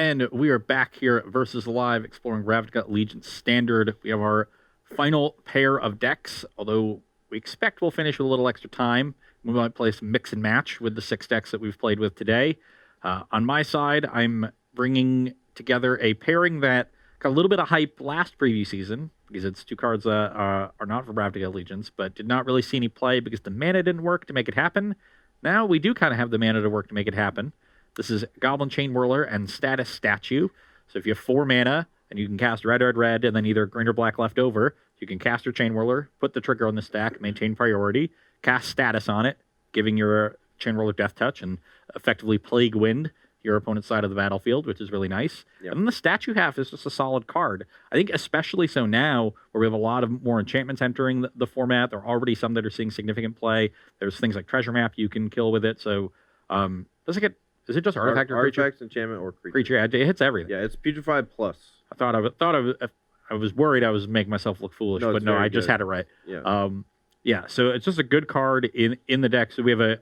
And we are back here versus Live, exploring Ravnica Allegiance Standard. We have our final pair of decks, although we expect we'll finish with a little extra time. We might play some mix and match with the 6 decks that we've played with today. On my side, I'm bringing together a pairing that got a little bit of hype last preview season, because it's 2 cards that are not from Ravnica Allegiance, but did not really see any play because the mana didn't work to make it happen. Now we do kind of have the mana to work to make it happen. This is Goblin Chain Whirler and Status Statue. So if you have 4 mana and you can cast red, red, red, and then either green or black left over, you can cast your Chain Whirler, put the trigger on the stack, maintain priority, cast Status on it, giving your Chain Whirler Death Touch, and effectively Plague Wind your opponent's side of the battlefield, which is really nice. Yep. And then the statue half is just a solid card. I think especially so now, where we have a lot of more enchantments entering the format. There are already some that are seeing significant play. There's things like Treasure Map you can kill with it. So does it get... Is it just artifact or creature? Artifacts, enchantment, or creature. Creature, yeah, it hits everything. Yeah, it's Putrefy plus. I was worried I was making myself look foolish, but no, I just had it right. Yeah. So it's just a good card in the deck. So we have a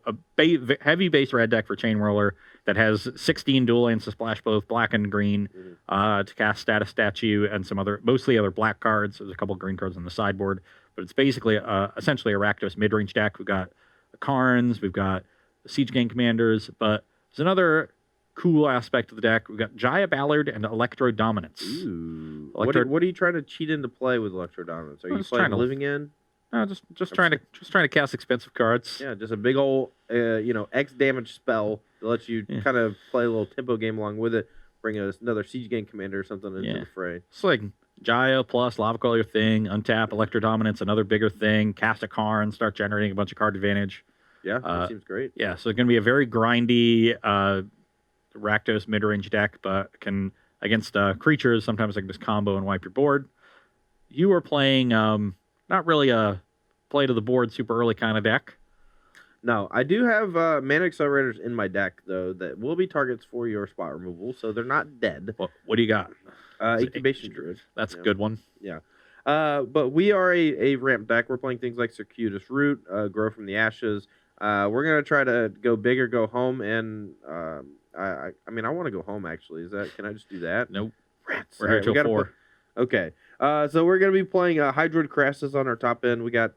heavy base red deck for Chain Whirler that has 16 dual lands to splash both black and green to cast Status Statue and some other, mostly other black cards. There's a couple green cards on the sideboard, but it's basically essentially a Rakdos Midrange deck. We've got the Karns, we've got the Siege Gang Commanders, but there's another cool aspect of the deck. We've got Jaya Ballard and Electro Dominance. Ooh. What are you trying to cheat into play with Electro Dominance? Are you playing Living In? No, just trying to cast expensive cards. Yeah, just a big old X damage spell that lets you kind of play a little tempo game along with it. Bring another Siege Gang Commander or something into the fray. It's like Jaya plus Lava Coil your thing, untap Electro Dominance, another bigger thing, cast a Karn, start generating a bunch of card advantage. Yeah, that seems great. Yeah, so it's going to be a very grindy Rakdos mid-range deck, but can, against creatures, sometimes they can just combo and wipe your board. You are playing not really a play to the board super early kind of deck. No, I do have mana accelerators in my deck, though, that will be targets for your spot removal, so they're not dead. What do you got? Incubation Druid. That's a good one. Yeah. But we are a ramp deck. We're playing things like Circuitous Root, Grow from the Ashes. We're going to try to go big or go home, and I want to go home, actually. Can I just do that? Nope. Rats. We're here till 4. Okay. So we're going to be playing Hydroid Crassus on our top end. We got,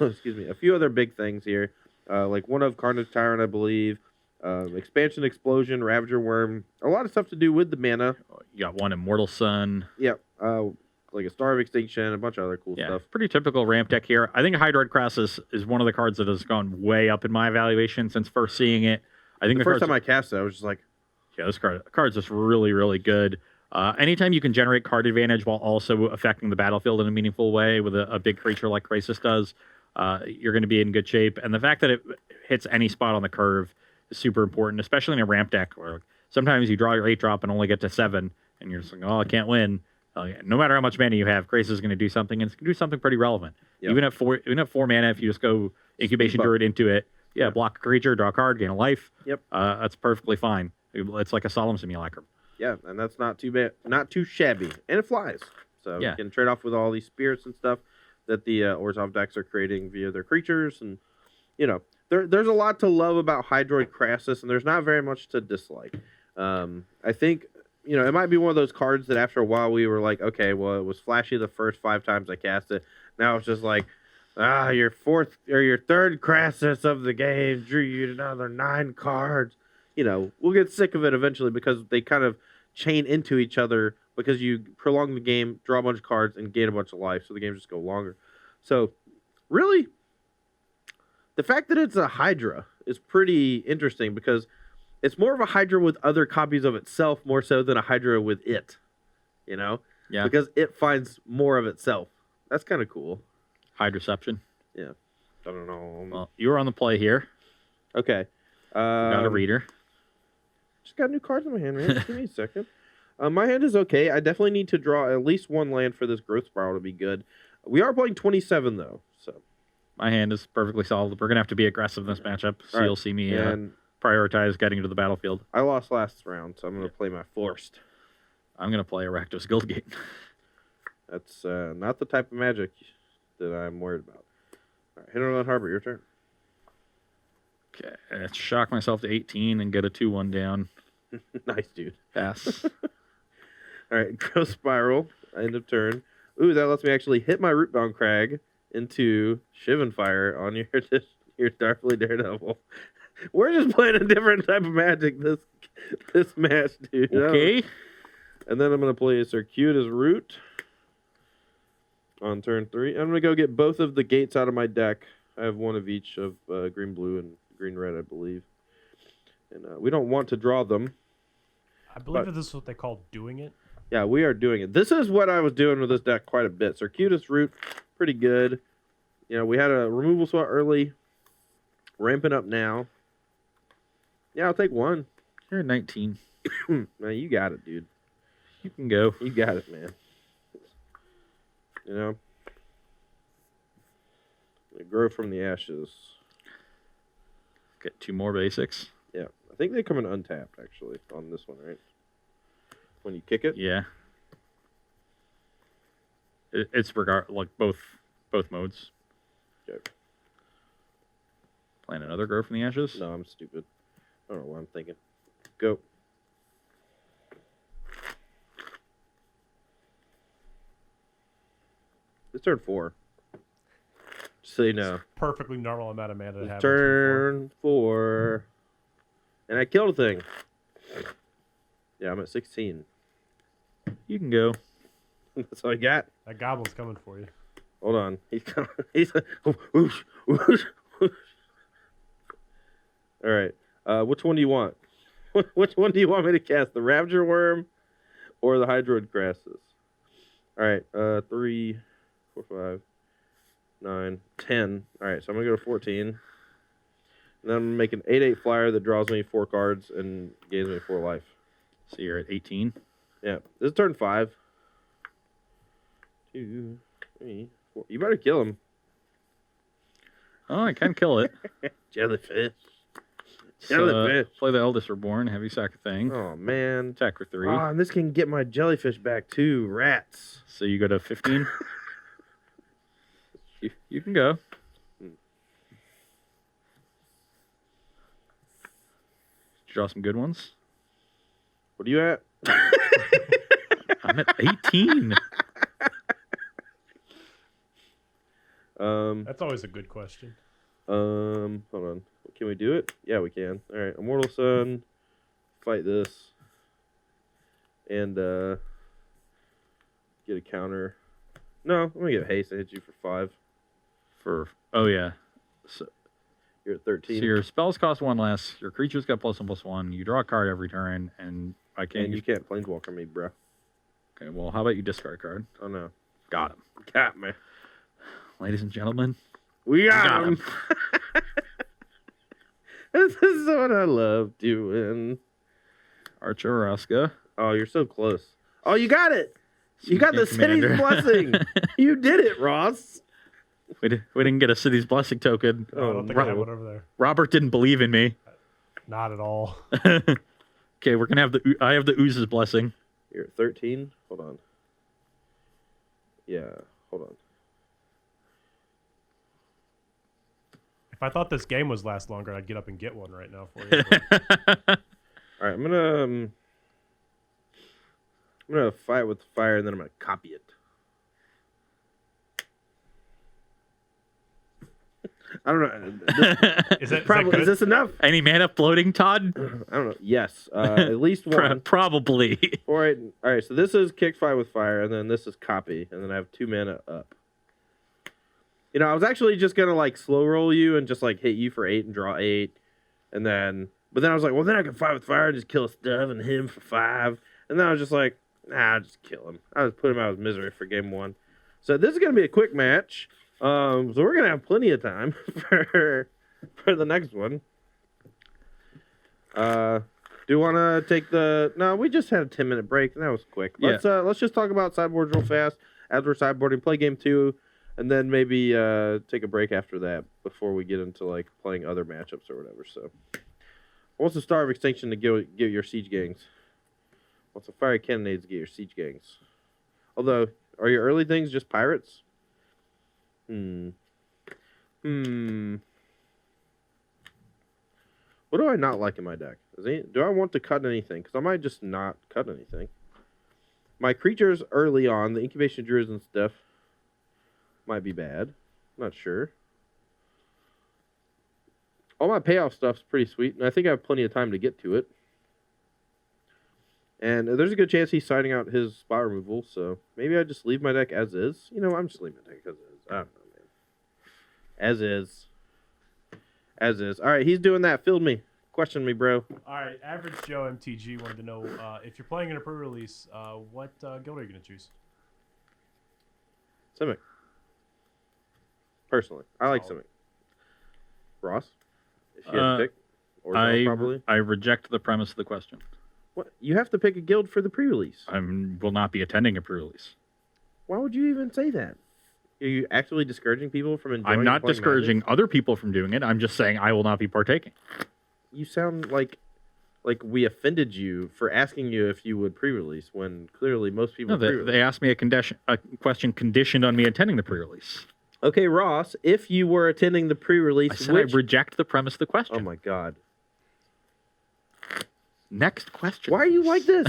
excuse me, a few other big things here, like one of Carnage Tyrant, I believe, Expansion Explosion, Ravager Worm, a lot of stuff to do with the mana. You got one Immortal Sun. Yep. Like a Star of Extinction, a bunch of other cool stuff. Pretty typical ramp deck here. I think Hydroid Crassus is one of the cards that has gone way up in my evaluation since first seeing it. I think the first time I cast it, I was just like, yeah, this card's just really, really good. Anytime you can generate card advantage while also affecting the battlefield in a meaningful way with a big creature like Crisis does, you're going to be in good shape. And the fact that it hits any spot on the curve is super important, especially in a ramp deck where sometimes you draw your 8-drop and only get to 7, and you're just like, oh, I can't win. No matter how much mana you have, Crisis is going to do something, and it's going to do something pretty relevant. Yep. Even at 4 mana, if you just go Incubation Druid into it, block a creature, draw a card, gain a life. Yep. That's perfectly fine. It's like a Solemn Simulacrum. Yeah, and that's not too bad, not too shabby, and it flies. So you can trade off with all these spirits and stuff that the Orzhov decks are creating via their creatures, and there's a lot to love about Hydroid Crassus, and there's not very much to dislike. I think it might be one of those cards that after a while we were like, okay, well, it was flashy the first 5 times I cast it. Now it's just like, your 4th or your 3rd Crassus of the game drew you another 9 cards. We'll get sick of it eventually because they kind of chain into each other because you prolong the game, draw a bunch of cards, and gain a bunch of life, so the games just go longer. So, really, the fact that it's a Hydra is pretty interesting because it's more of a Hydra with other copies of itself more so than a Hydra with it, Yeah. Because it finds more of itself. That's kind of cool. Hydraception. Yeah. I don't know. Well, you were on the play here. Okay. Got a reader. Just got new cards in my hand, man. Just give me a second. My hand is okay. I definitely need to draw at least 1 land for this Growth Spiral to be good. We are playing 27, though. So my hand is perfectly solid. We're going to have to be aggressive in this matchup, so you'll see me prioritize getting to the battlefield. I lost last round, so I'm going to play my Forced. I'm going to play a Rakdos Guildgate. That's not the type of magic that I'm worried about. All right, Hinterland Harbor, your turn. Okay, let's shock myself to 18 and get a 2-1 down. Nice, dude. Pass. All right, Growth Spiral. End of turn. Ooh, that lets me actually hit my Rootbound Crag into Shivan Fire on your Darkly Daredevil. We're just playing a different type of Magic this match, dude. Okay. And then I'm going to play a Circuitous Root on turn 3. I'm going to go get both of the gates out of my deck. I have one of each of green-blue and green-red, I believe. And we don't want to draw them. I believe that this is what they call doing it. Yeah, we are doing it. This is what I was doing with this deck quite a bit. Circuitous Root, pretty good. You know, we had a removal spot early. Ramping up now. Yeah, I'll take one. You're at 19. Man, you got it, dude. You can go. You got it, man. You know? Grow from the ashes. Get 2 more basics. Yeah. I think they come in untapped, actually, on this one, right? When you kick it? Yeah. It's like both modes. Okay. Playing another Grow from the Ashes? No, I'm stupid. I don't know what I'm thinking. Go. It's turn 4. Just so you know. Perfectly normal amount of mana to have. Turn 4. And I killed a thing. Yeah, I'm at 16. You can go. That's all I got. That goblin's coming for you. Hold on. He's coming. Whoosh, whoosh, whoosh. All right. Which one do you want? Which one do you want me to cast? The Ravager Worm or the Hydroid Grasses? All right. 3, 4, 5, 9, 10. All right. So I'm going to go to 14. And then I'm going to make an 8/8 flyer that draws me 4 cards and gains me 4 life. So you're at 18? Yeah. This is turn 5. 2, 3, 4. You better kill him. Oh, I can kill it. Jellyfish. So, play the Eldest Reborn, heavy sack a thing. Oh, man. Attack for 3. Oh, and this can get my jellyfish back, too. Rats. So you go to 15? you can go. Draw some good ones. What are you at? I'm at 18. That's always a good question. Hold on. Can we do it? Yeah, we can. All right, Immortal Sun. Fight this. And get a counter. No, I'm gonna get haste. I hit you for 5. Oh yeah. So you're at 13. So your spells cost 1 less. Your creatures got +1/+1. You draw a card every turn, and I can't. And you can't planeswalker me, bro. Okay, well, how about you discard a card? Oh no. Got him. Got me. Ladies and gentlemen, we got him. This is what I love doing. Archer Araska. Oh, you're so close. Oh, you got it. You got the City's Blessing. You did it, Ross. We didn't get a City's Blessing token. I don't think I have one over there. Robert didn't believe in me. Not at all. Okay, we're gonna have I have the Ooze's Blessing. You're at 13. Hold on. Yeah, hold on. If I thought this game was last longer, I'd get up and get one right now for you. All right, I'm gonna fight with fire, and then I'm gonna copy it. I don't know. Is this enough? Any mana floating, Todd? I don't know. Yes, at least one. Probably. All right. So this is kick fight with fire, and then this is copy, and then I have 2 mana up. You know, I was actually just gonna like slow roll you and just like hit you for 8 and draw 8, and then, but then I was like, well, then I can fight with fire and just kill stuff and hit him for 5, and then I was just like, nah, I'll just kill him. I just put him out of misery for game 1. So this is gonna be a quick match. So we're gonna have plenty of time for the next one. Do you want to take the? No, we just had a 10-minute break, and that was quick. Let's just talk about sideboards real fast as we're sideboarding. Play game 2, and then maybe take a break after that before we get into like playing other matchups or whatever. So, what's the Star of Extinction to get your siege gangs? What's the Fiery Cannonades to get your siege gangs? Although, are your early things just pirates? Well, What do I not like in my deck? Do I want to cut anything? Because I might just not cut anything. My creatures early on, the incubation druids and stuff, might be bad. Not sure. All my payoff stuff's pretty sweet, and I think I have plenty of time to get to it. And there's a good chance he's signing out his spot removal, so maybe I just leave my deck as is. You know, I'm just leaving my deck as is. I don't know, man. As is. As is. All right, he's doing that. Filled me. Question me, bro. All right, Average Joe MTG wanted to know if you're playing in a pre-release, what guild are you going to choose? Simic. Personally, I like Simic. Ross? If you had to pick? Or probably? I reject the premise of the question. What? You have to pick a guild for the pre-release. I will not be attending a pre-release. Why would you even say that? Are you actually discouraging people from enjoying? I'm not discouraging other people from doing it. I'm just saying I will not be partaking. You sound like we offended you for asking you if you would pre-release when clearly most people. No, they asked me a question conditioned on me attending the pre-release. Okay, Ross, if you were attending the pre-release, I said I reject the premise of the question. Oh my God. Next question. Why are you like this?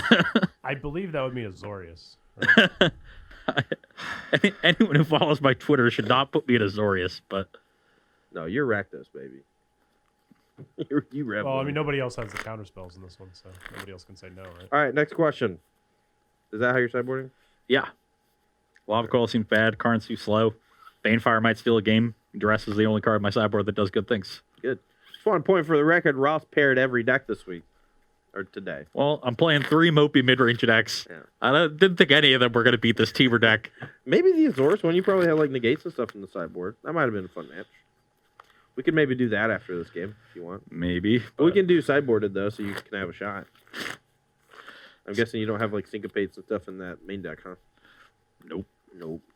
I believe that would mean Azorius. Right? Anyone who follows my Twitter should not put me at Azorius, but... No, you're Rakdos, baby. you rebel. Well, I mean, nobody else has the counter spells in this one, so nobody else can say no, right? All right, next question. Is that how you're sideboarding? Yeah. Lava Coil seems bad. Karn's too slow. Banefire might steal a game. Duress is the only card in my sideboard that does good things. Good. Just want to point for the record, Ross paired every deck this week. Or today. Well, I'm playing 3 mopey mid-range decks. Yeah. I didn't think any of them were going to beat this Temur deck. Maybe the Azorius one. You probably have like negates and stuff in the sideboard. That might have been a fun match. We could maybe do that after this game if you want. Maybe. But we can do sideboarded though, so you can have a shot. I'm guessing you don't have like syncopates and stuff in that main deck, huh? Nope.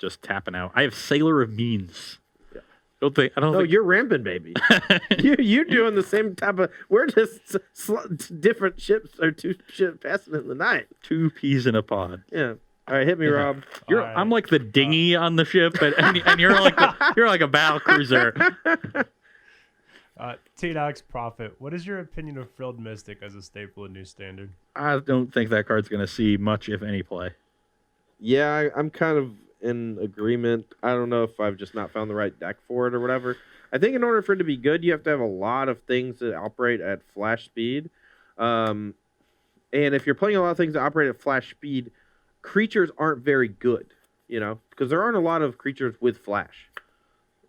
Just tapping out. I have Sailor of Means. I don't think you're ramping, baby. you're doing the same type of. We're just different ships or two ships passing in the night. 2 peas in a pod. Yeah. All right, hit me, Rob. I'm like the dinghy on the ship, and you're like a battle cruiser. T-Dox Prophet, what is your opinion of Frilled Mystic as a staple in New Standard? I don't think that card's going to see much, if any, play. Yeah, I'm kind of in agreement. I don't know if I've just not found the right deck for it or whatever. I think in order for it to be good, you have to have a lot of things that operate at flash speed. And if you're playing a lot of things that operate at flash speed, creatures aren't very good, you know, because there aren't a lot of creatures with flash.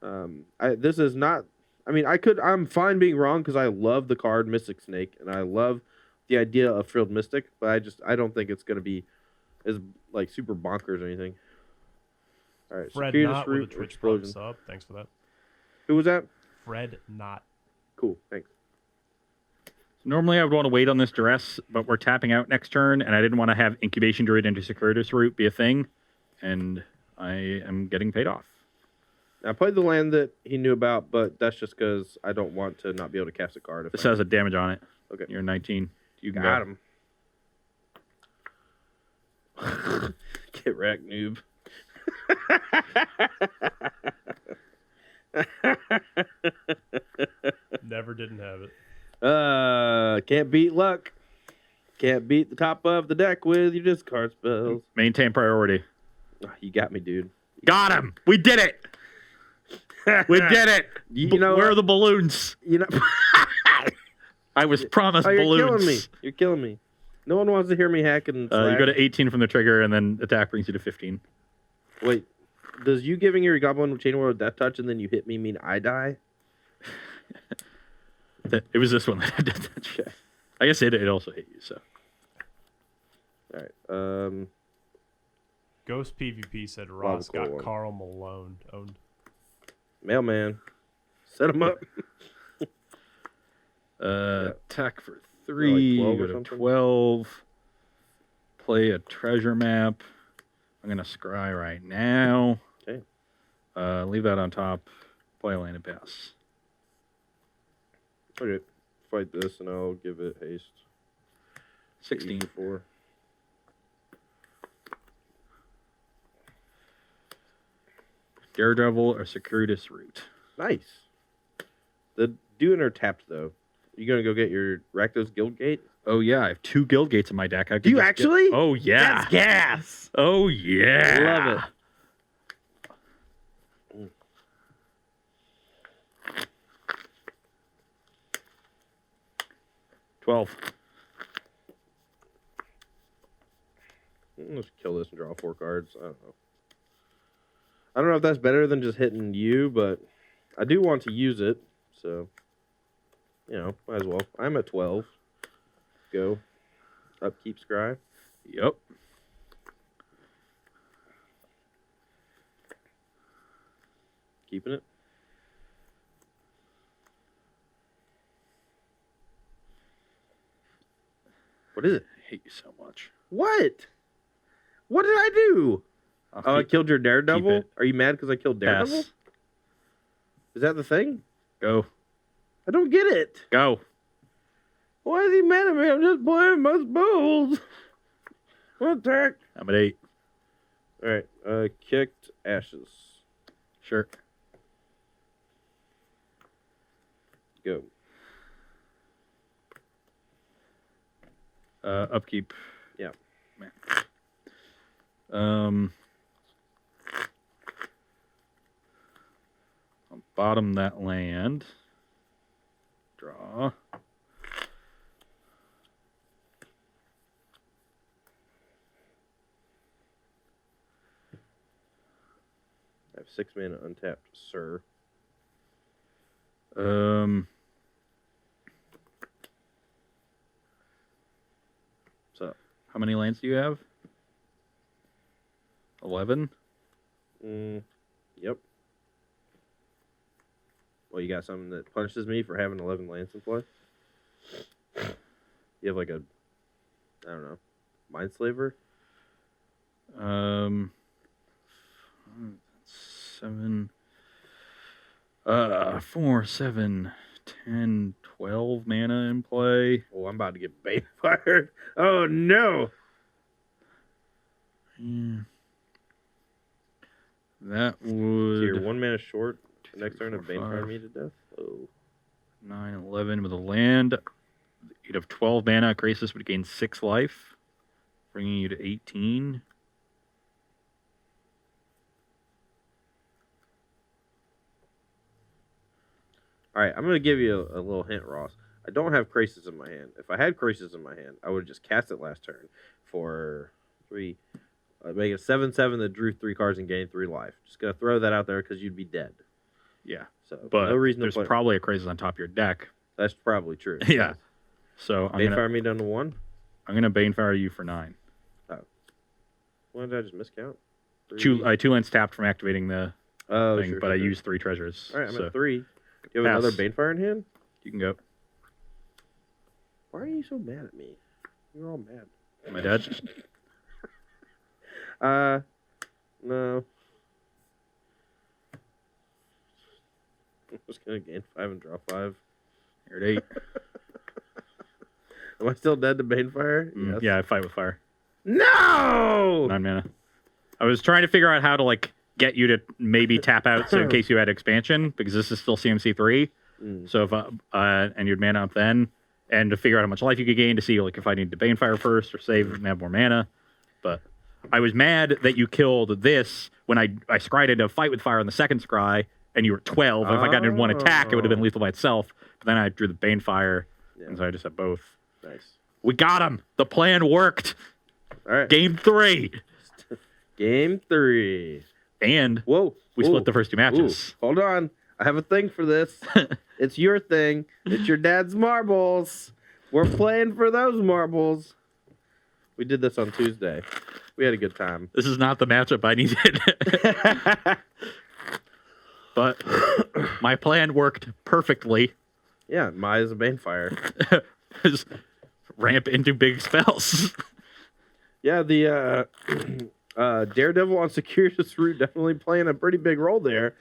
This is not. I mean, I'm fine being wrong because I love the card Mystic Snake and I love the idea of Frilled Mystic, but I don't think it's going to be as like super bonkers or anything. All right, Fred Knott with a Twitch Prime sub. Thanks for that. Who was that? Fred Knott. Cool, thanks. Normally I would want to wait on this Duress, but we're tapping out next turn, and I didn't want to have Incubation Druid into Securitas route be a thing, and I am getting paid off. I played the land that he knew about, but that's just because I don't want to not be able to cast a card. This has a damage on it. Okay. You're 19. You can got him. Get wrecked, noob. Never didn't have it. Can't beat luck. Can't beat the top of the deck with your discard spells. Maintain priority. Oh, you got me, dude. Got him. We did it. We did it. You know where are the balloons? You know, I was promised you're balloons. Killing me. You're killing me. No one wants to hear me hack and. You go to 18 from the trigger, and then attack brings you to 15. Wait, does you giving your Goblin Chain Whirl Death Touch and then you hit me mean I die? It was this one that I did that shit. I guess it also hit you, so. All right. Ghost PvP said Ross got Carl Malone owned. Mailman. Set him up. Attack for 3, go to 12. Play a treasure map. I'm going to scry right now. Okay. Leave that on top. Play a land and pass. Okay. Fight this and I'll give it haste. 16. 4. Daredevil or Securitas route. Nice. The do enter tapped though. You gonna go get your Rakdos Guildgate? Oh yeah, I have 2 guild gates in my deck. Do you actually? Oh yeah. That's gas. Oh yeah. Love it. 12. Let's kill this and draw 4 cards. I don't know if that's better than just hitting you, but I do want to use it, so might as well. I'm at 12. Go. Upkeep scry. Yep. Keeping it. What is it? I hate you so much. What? What did I do? I killed your Daredevil? Are you mad because I killed Daredevil? Pass. Is that the thing? Go. I don't get it. Go. Why is he mad at me? I'm just playing my spells. What attack? I'm at 8. All right. Kicked Ashes. Sure. Go. Upkeep. Yeah. I'll bottom that land. Draw. I have 6 mana untapped, sir. So, how many lands do you have? 11? Yep. Well, you got something that punishes me for having 11 lands in play? You have like a, I don't know, Mindslaver? 7, 4, 7, 10, 12 mana in play. Oh, I'm about to get Banefired. Oh, no. That would... So you're 1 mana short. Next turn, four, Banefire five. me to death. Oh. 9, 11 with a land. You'd have 12 mana. Graces would gain 6 life, bringing you to 18. All right, I'm going to give you a little hint, Ross. I don't have Krasis in my hand. If I had Krasis in my hand, I would have just cast it last turn for 3. Make it 7/7 that drew 3 cards and gained 3 life. Just going to throw that out there because you'd be dead. Yeah. So, but no reason there's to play. probably a Krasis on top of your deck. That's probably true. Yeah. So I'm Banefire me down to 1? I'm going to Banefire you for 9. Oh. When did I just miscount? 2 lands tapped from activating the thing, sure, but I used 3 treasures. All right, I'm so at 3. You have another Banefire in hand? You can go. Why are you so mad at me? You're all mad. Am I dead? No. I'm just going to gain 5 and draw 5. You're at 8. Am I still dead to Banefire? Yes. Yeah, I fight with fire. No! 9 mana. I was trying to figure out how to get you to maybe tap out so in case you had expansion, because this is still CMC 3. So if and you'd mana up then, and to figure out how much life you could gain to see if I need to Banefire first or save and have more mana. But I was mad that you killed this when I scryed into a fight with fire on the second scry, and you were 12. And if I got in one attack, it would have been lethal by itself. But then I drew the Banefire, and so I just had both. Nice. We got him. The plan worked. All right. Game 3. Game 3. And we split the first 2 matches. Hold on. I have a thing for this. It's your thing. It's your dad's marbles. We're playing for those marbles. We did this on Tuesday. We had a good time. This is not the matchup I needed. But my plan worked perfectly. Yeah, Maya's a Banefire. Just ramp into big spells. Yeah, the Daredevil on Circuitous Route definitely playing a pretty big role there.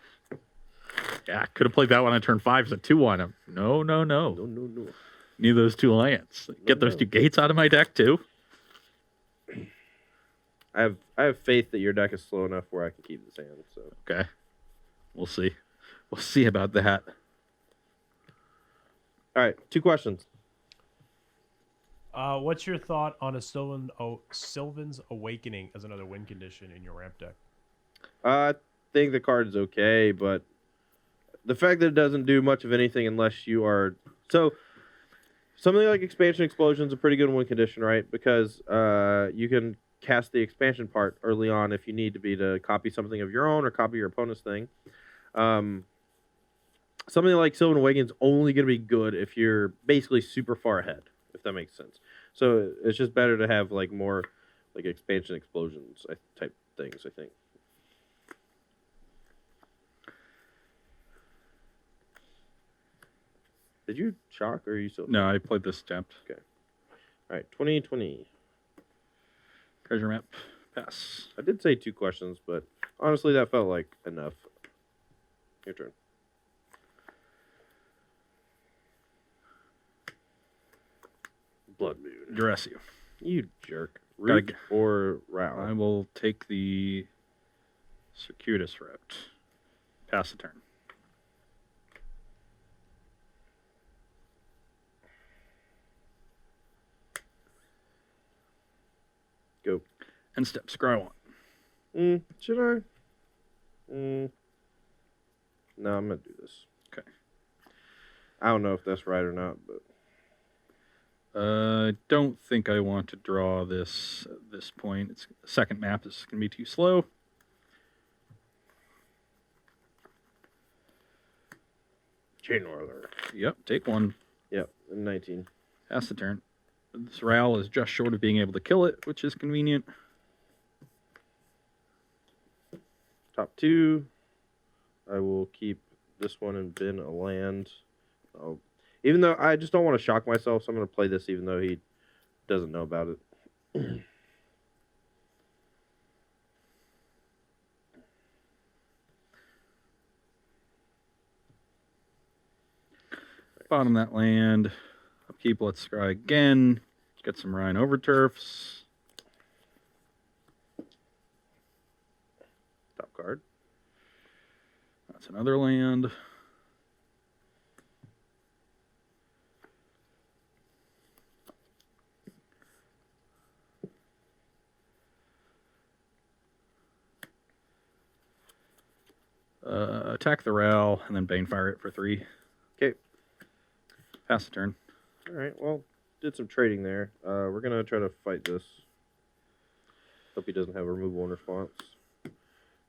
Yeah, could have played that one on turn 5 as a 2-1. No. No. Need those 2 lands. Get those 2 gates out of my deck too. I have faith that your deck is slow enough where I can keep this hand. So okay, we'll see. We'll see about that. All right, 2 questions. What's your thought on a Sylvan's Awakening as another win condition in your ramp deck? I think the card is okay, but the fact that it doesn't do much of anything unless you are... So, something like Expansion Explosion is a pretty good win condition, right? Because you can cast the expansion part early on if you need to copy something of your own or copy your opponent's thing. Something like Sylvan Awakening is only going to be good if you're basically super far ahead, if that makes sense. So it's just better to have like more like expansion explosions type things, I think. Did you shock or are you still? No, I played this step. Okay. All right, 2020. Treasure map. Pass. I did say 2 questions, but honestly, that felt like enough. Your turn. Blood Moon. Duress you. You jerk. Root or Row? I will take the circuitous route. Pass the turn. Go. End step. Scry 1. Should I? No, I'm going to do this. Okay. I don't know if that's right or not, but... I don't think I want to draw this at this point. It's the second map is going to be too slow. Chain Whirler. Yep, take 1. Yep, 19. Pass the turn. This Ral is just short of being able to kill it, which is convenient. Top 2. I will keep this one and bin a land. Even though I just don't want to shock myself, so I'm going to play this even though he doesn't know about it. Bottom that land. Upkeep, let's scry again. Get some Rhine Overturfs. Top card. That's another land. Attack the Ral, and then Banefire it for 3. Okay. Pass the turn. All right, well, did some trading there. We're going to try to fight this. Hope he doesn't have a removal in response.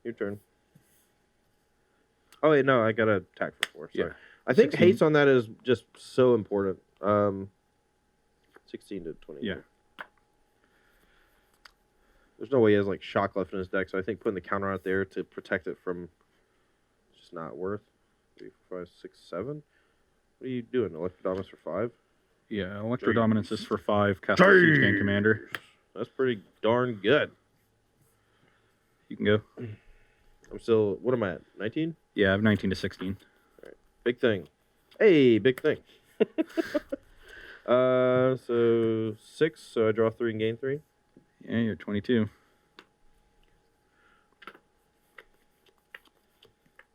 Your turn. Oh, wait, no, I got to attack for 4. Sorry. Yeah. I think 16. Haste on that is just so important. 16 to 20. Yeah. There's no way he has, like, shock left in his deck, so I think putting the counter out there to protect it from... Just not worth. 3, 4, 5, 6, 7. What are you doing? Electrodominus for 5? Yeah, Electrodominance is for 5. Cast a Siege Gang Commander. That's pretty darn good. You can go. I'm still... What am I at? 19? Yeah, I have 19 to 16. All right. Big thing. Hey, big thing. So 6, so I draw 3 and gain 3. Yeah, you're 22.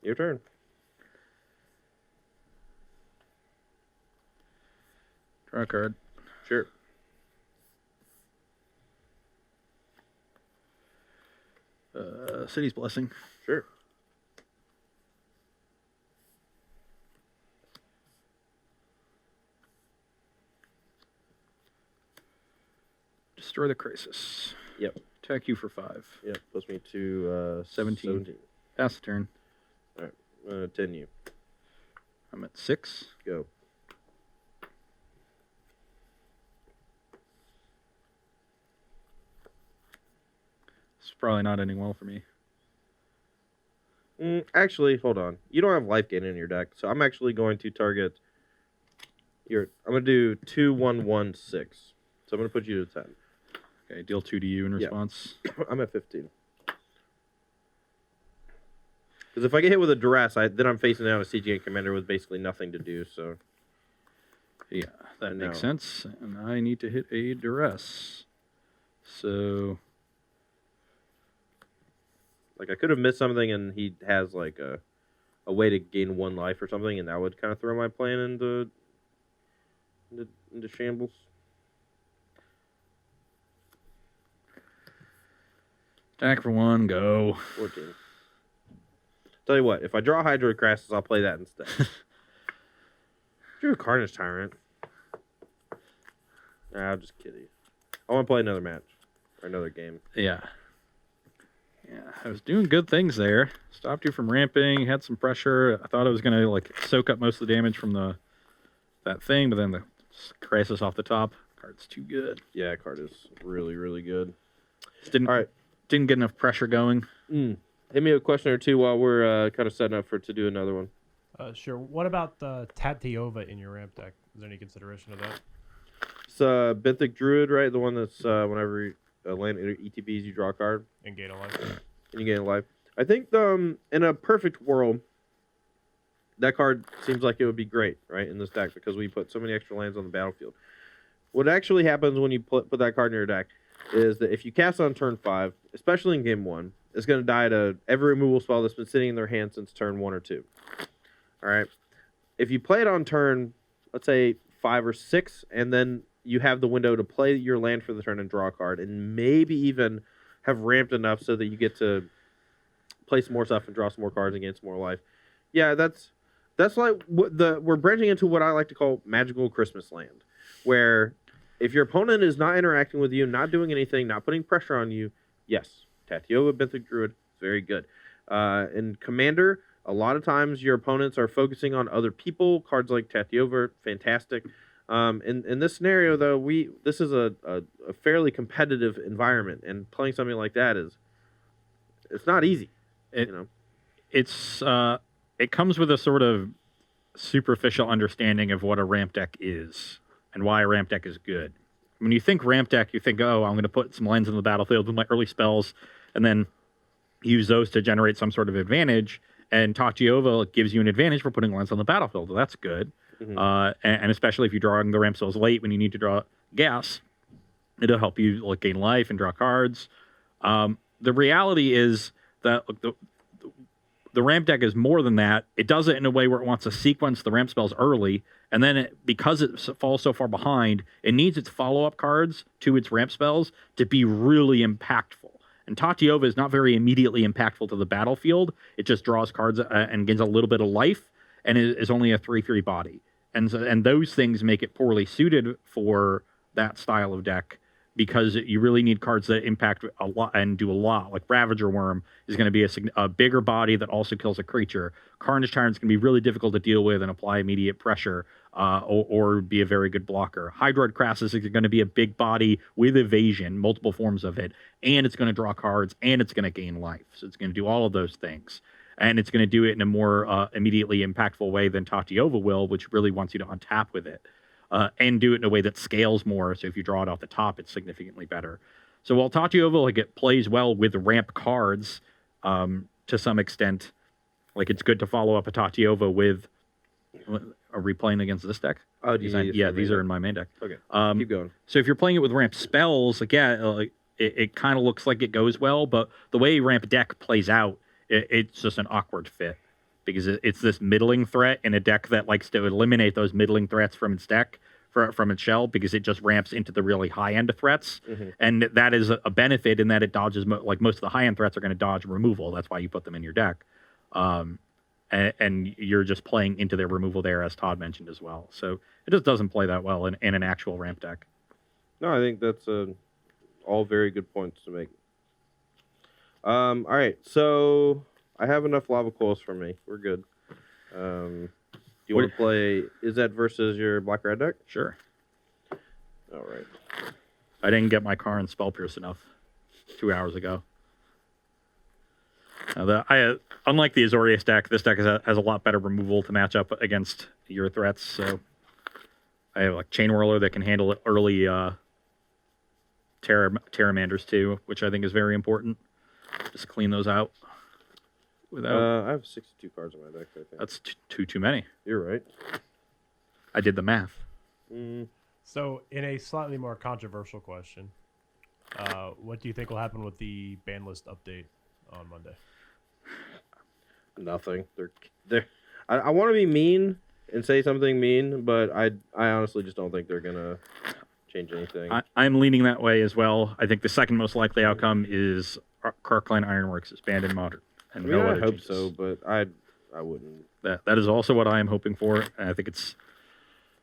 Your turn. Draw a card. Sure. City's Blessing. Sure. Destroy the Crisis. Yep. Attack you for 5. Yep. Puts me to 17. Pass the turn. All right. 10 you. I'm at 6. Go. It's probably not ending well for me. Actually, hold on. You don't have life gain in your deck, so I'm actually going to target your... I'm going to do 2, 1, 1, 6. So I'm going to put you to 10. Okay, deal 2 to you in response. I'm at 15. Because if I get hit with a Duress, then I'm facing down a CGN commander with basically nothing to do, so... Yeah, that makes sense. And I need to hit a Duress. So... Like, I could have missed something and he has, like, a way to gain 1 life or something, and that would kind of throw my plan into into shambles. Attack for 1, go. 14. Tell you what, if I draw Hydroid Crassus, I'll play that instead. Drew a Carnage Tyrant. Nah, I'm just kidding. I want to play another match. Or another game. Yeah. Yeah, I was doing good things there. Stopped you from ramping, had some pressure. I thought I was going to like soak up most of the damage from that thing, but then the Crisis off the top. Card's too good. Yeah, card is really, really good. Didn't get enough pressure going. Hit me a question or two while we're kind of setting up to do another one. Sure. What about the Tatyova in your ramp deck? Is there any consideration of that? It's Benthic Druid, right? The one that's whenever land ETBs, you draw a card. And gain a life. And you gain a life. I think in a perfect world, that card seems like it would be great, right, in this deck because we put so many extra lands on the battlefield. What actually happens when you put that card in your deck is that if you cast on turn 5, especially in game 1, it's going to die to every removal spell that's been sitting in their hand since turn 1 or 2. All right? If you play it on turn, let's say 5 or 6, and then you have the window to play your land for the turn and draw a card, and maybe even have ramped enough so that you get to play some more stuff and draw some more cards and gain some more life. Yeah, that's like we're branching into what I like to call magical Christmas land, where if your opponent is not interacting with you, not doing anything, not putting pressure on you, yes, Tatyova, Benthic Druid, very good. In Commander, a lot of times your opponents are focusing on other people. Cards like Tatyova, fantastic. In this scenario, though, this is a fairly competitive environment, and playing something like that it's not easy. It comes with a sort of superficial understanding of what a ramp deck is and why a ramp deck is good. When you think ramp deck, you think, oh, I'm going to put some lands in the battlefield with my early spells and then use those to generate some sort of advantage. And Tatyova gives you an advantage for putting lands on the battlefield. Well, that's good. Mm-hmm. And especially if you're drawing the ramp spells late when you need to draw gas, it'll help you gain life and draw cards. The reality is that the ramp deck is more than that. It does it in a way where it wants to sequence the ramp spells early, and then because it falls so far behind, it needs its follow-up cards to its ramp spells to be really impactful. And Tatyova is not very immediately impactful to the battlefield. It just draws cards and gains a little bit of life, and it is only a 3/3 body. And those things make it poorly suited for that style of deck, because you really need cards that impact a lot and do a lot. Like Ravager Worm is going to be a bigger body that also kills a creature. Carnage Tyrant's going to be really difficult to deal with and apply immediate pressure, or be a very good blocker. Hydroid Crassus is going to be a big body with evasion, multiple forms of it, and it's going to draw cards, and it's going to gain life. So it's going to do all of those things. And it's going to do it in a more immediately impactful way than Tatyova will, which really wants you to untap with it. And do it in a way that scales more. So if you draw it off the top, it's significantly better. So while Tatyova it plays well with ramp cards to some extent, it's good to follow up a Tatyova with. Are we playing against this deck? Oh, these are in my main deck. Okay, keep going. So if you're playing it with ramp spells, it kind of looks like it goes well, but the way ramp deck plays out, it's just an awkward fit. Because it's this middling threat in a deck that likes to eliminate those middling threats from its deck, from its shell, because it just ramps into the really high-end threats. Mm-hmm. And that is a benefit in that it dodges, most of the high-end threats are going to dodge removal. That's why you put them in your deck. And you're just playing into their removal there, as Todd mentioned as well. So it just doesn't play that well in an actual ramp deck. No, I think that's all very good points to make. All right, so I have enough lava coils for me. We're good. Do you want to play Izzet versus your black-red deck? Sure. All right. I didn't get my car and Spell Pierce enough 2 hours ago. Unlike the Azorius deck, this deck has a lot better removal to match up against your threats. So I have Chain Whirler that can handle early Terramanders too, which I think is very important. Just clean those out. I have 62 cards in my deck, I think. That's too many. You're right. I did the math. So, in a slightly more controversial question, what do you think will happen with the ban list update on Monday? Nothing. I want to be mean and say something mean, but I honestly just don't think they're gonna change anything. I'm leaning that way as well. I think the second most likely outcome is Kirkland Ironworks is banned in Modern. And I hope so, but I wouldn't. That is also what I am hoping for. And I think it's,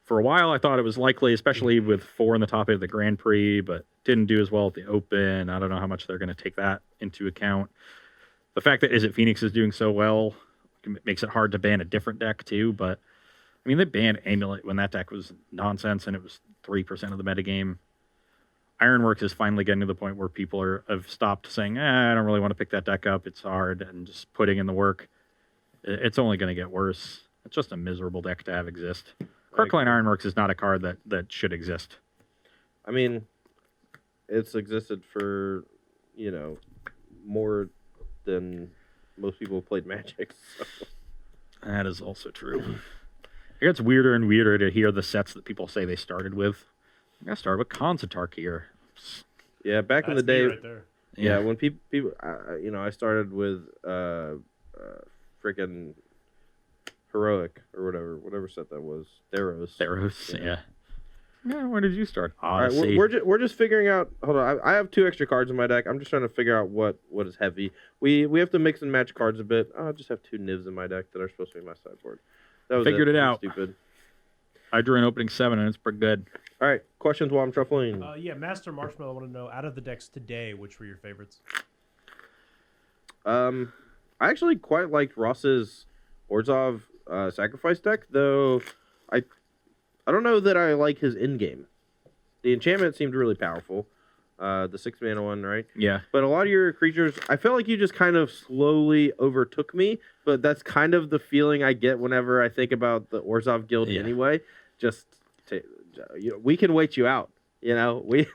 for a while I thought it was likely, especially with 4 in the top 8 of the Grand Prix, but didn't do as well at the Open. I don't know how much they're going to take that into account. The fact that Is It Phoenix is doing so well makes it hard to ban a different deck too, but I mean, they banned Amulet when that deck was nonsense and it was 3% of the metagame. Ironworks is finally getting to the point where people have stopped saying, I don't really want to pick that deck up. It's hard, and just putting in the work. It's only going to get worse. It's just a miserable deck to have exist. Kirkland Ironworks is not a card that should exist. I mean, it's existed for, more than most people have played Magic. So. That is also true. It gets weirder and weirder to hear the sets that people say they started with. I got started with Konzatark here. Yeah, back in the day. Right there. Yeah, when people I started with freaking Heroic or whatever set that was. Theros, yeah. Yeah, where did you start? Odyssey. All right, we're just figuring out. Hold on, I have 2 extra cards in my deck. I'm just trying to figure out what is heavy. We have to mix and match cards a bit. I just have 2 Nivs in my deck that are supposed to be my sideboard. That was Figured it out. Stupid. I drew an opening 7 and it's pretty good. All right, questions while I'm shuffling. Yeah, Master Marshmallow, I want to know, out of the decks today, which were your favorites? I actually quite liked Ross's Orzhov Sacrifice deck, though I don't know that I like his in game. The enchantment seemed really powerful. The 6-mana one, right? Yeah. But a lot of your creatures, I felt like you just kind of slowly overtook me, but that's kind of the feeling I get whenever I think about the Orzhov Guild anyway. We can wait you out. We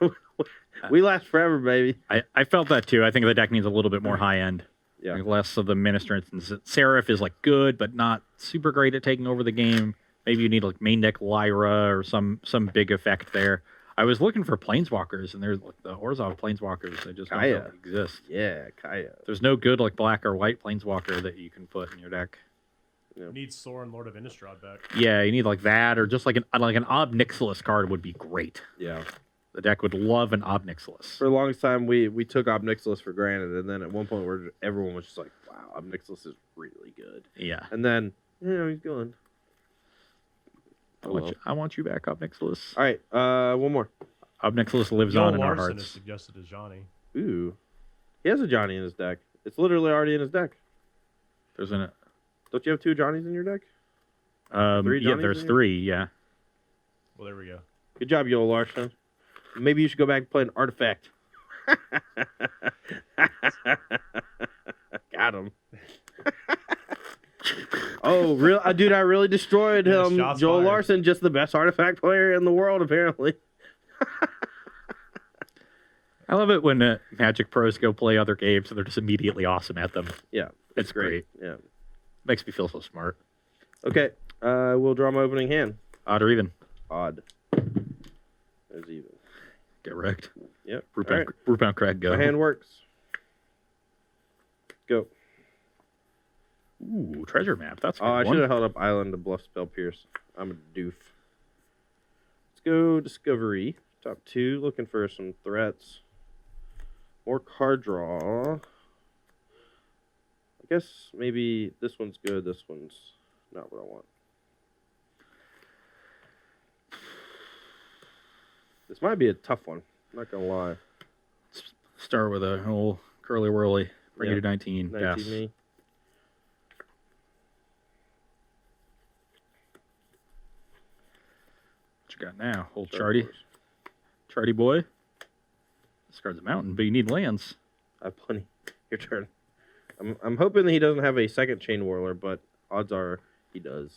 last forever, baby. I felt that too. I think the deck needs a little bit more high end. Yeah. Like less of the ministrants. And Seraph is like good, but not super great at taking over the game. Maybe you need like main deck Lyra or some big effect there. I was looking for Planeswalkers, and there's like the Orzhov Planeswalkers. They just don't really exist. Yeah, Kaya. There's no good like black or white Planeswalker that you can put in your deck. You need Sorin, Lord of Innistrad back. Yeah, you need like that, or just like an Ob Nixilis card would be great. Yeah. The deck would love an Ob Nixilis. For the longest time, we took Ob Nixilis for granted, and then at one point where everyone was just like, wow, Ob Nixilis is really good. Yeah. And then, he's gone. I want you back, Ob Nixilis. All right, one more. Ob Nixilis lives on in our Larson hearts. is suggested as Johnny. Ooh. He has a Johnny in his deck. It's literally already in his deck. There's an... Don't you have 2 Johnnies in your deck? 3 yeah, there's 3, yeah. Well, there we go. Good job, Yoel Larson. Maybe you should go back and play an artifact. Got him. Oh, real dude! I really destroyed him. Joel Larson, just the best artifact player in the world, apparently. I love it when Magic pros go play other games and they're just immediately awesome at them. Yeah, it's great. Yeah, makes me feel so smart. Okay, we'll draw my opening hand. Odd or even? Odd. There's even. Get wrecked. Yep. Brewpound Craig, go. My hand works. Go. Ooh, treasure map. That's I should have held up Island to bluff Spell Pierce. I'm a doof. Let's go Discovery. Top 2. Looking for some threats. More card draw. I guess maybe this one's good. This one's not what I want. This might be a tough one. I'm not gonna lie. Let's start with a whole curly whirly. Bring you to 19. 19 yes. Me. What you got now? Old Charty. Charty boy. This card's a mountain, but you need lands. I have plenty. Your turn. I'm hoping that he doesn't have a second Chain Whirler, but odds are he does.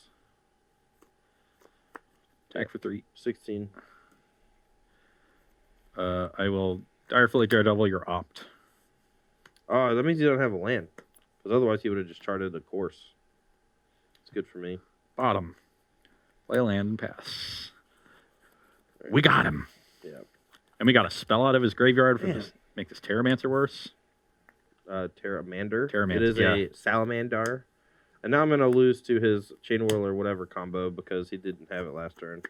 Attack for 3. 16. I will Direfully Daredevil your opt. Oh, that means you don't have a land. Because otherwise he would have just charted a course. It's good for me. Bottom. Play a land and pass. We got him. Yeah. And we got a spell out of his graveyard for this, make this Terramancer worse. Terramander. Terramander. It is a Salamander. And now I'm going to lose to his Chain Whirler whatever combo because he didn't have it last turn.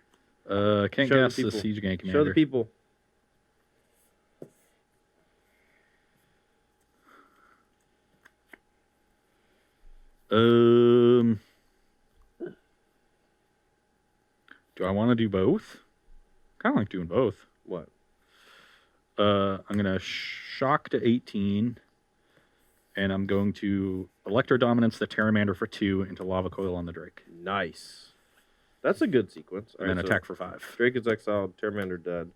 Can't guess the Siege Gang Commander. Show the people. Do I want to do both? Kind of like doing both. What? I'm gonna shock to 18, and I'm going to Electro Dominance the Pteramander for 2 into Lava Coil on the Drake. Nice. That's a good sequence. And then attack for 5. Drake is exiled, Pteramander dead.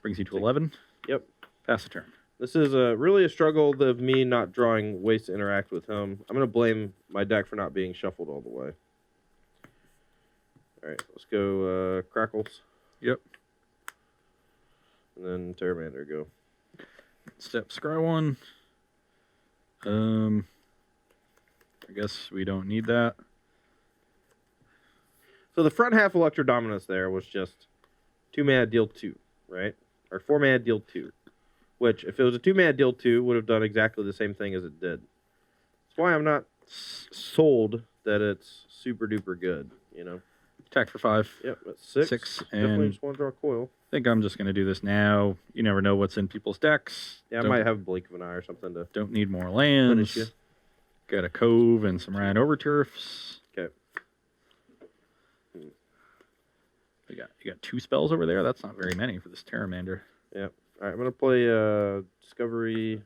Brings you to 11. Yep. Pass the turn. This is really a struggle of me not drawing ways to interact with him. I'm going to blame my deck for not being shuffled all the way. All right, let's go Crackles. Yep. And then Pteramander go. Step scry 1. I guess we don't need that. So the front half Electro Dominance there was just 2 mana deal 2, right? Or 4 mana deal 2. Which, if it was a 2 mana deal 2, would have done exactly the same thing as it did. That's why I'm not sold that it's super duper good, you know? Attack for 5. Yep, that's 6. 6. Definitely And just want to draw a coil. I think I'm just going to do this now. You never know what's in people's decks. Yeah, I might have Blink of an Eye or something to Don't need more lands. finish you. Got a Cove and some Ryan Overturfs. Okay. You got 2 spells over there? That's not very many for this Pteramander. Yeah. All right, I'm going to play Discovery.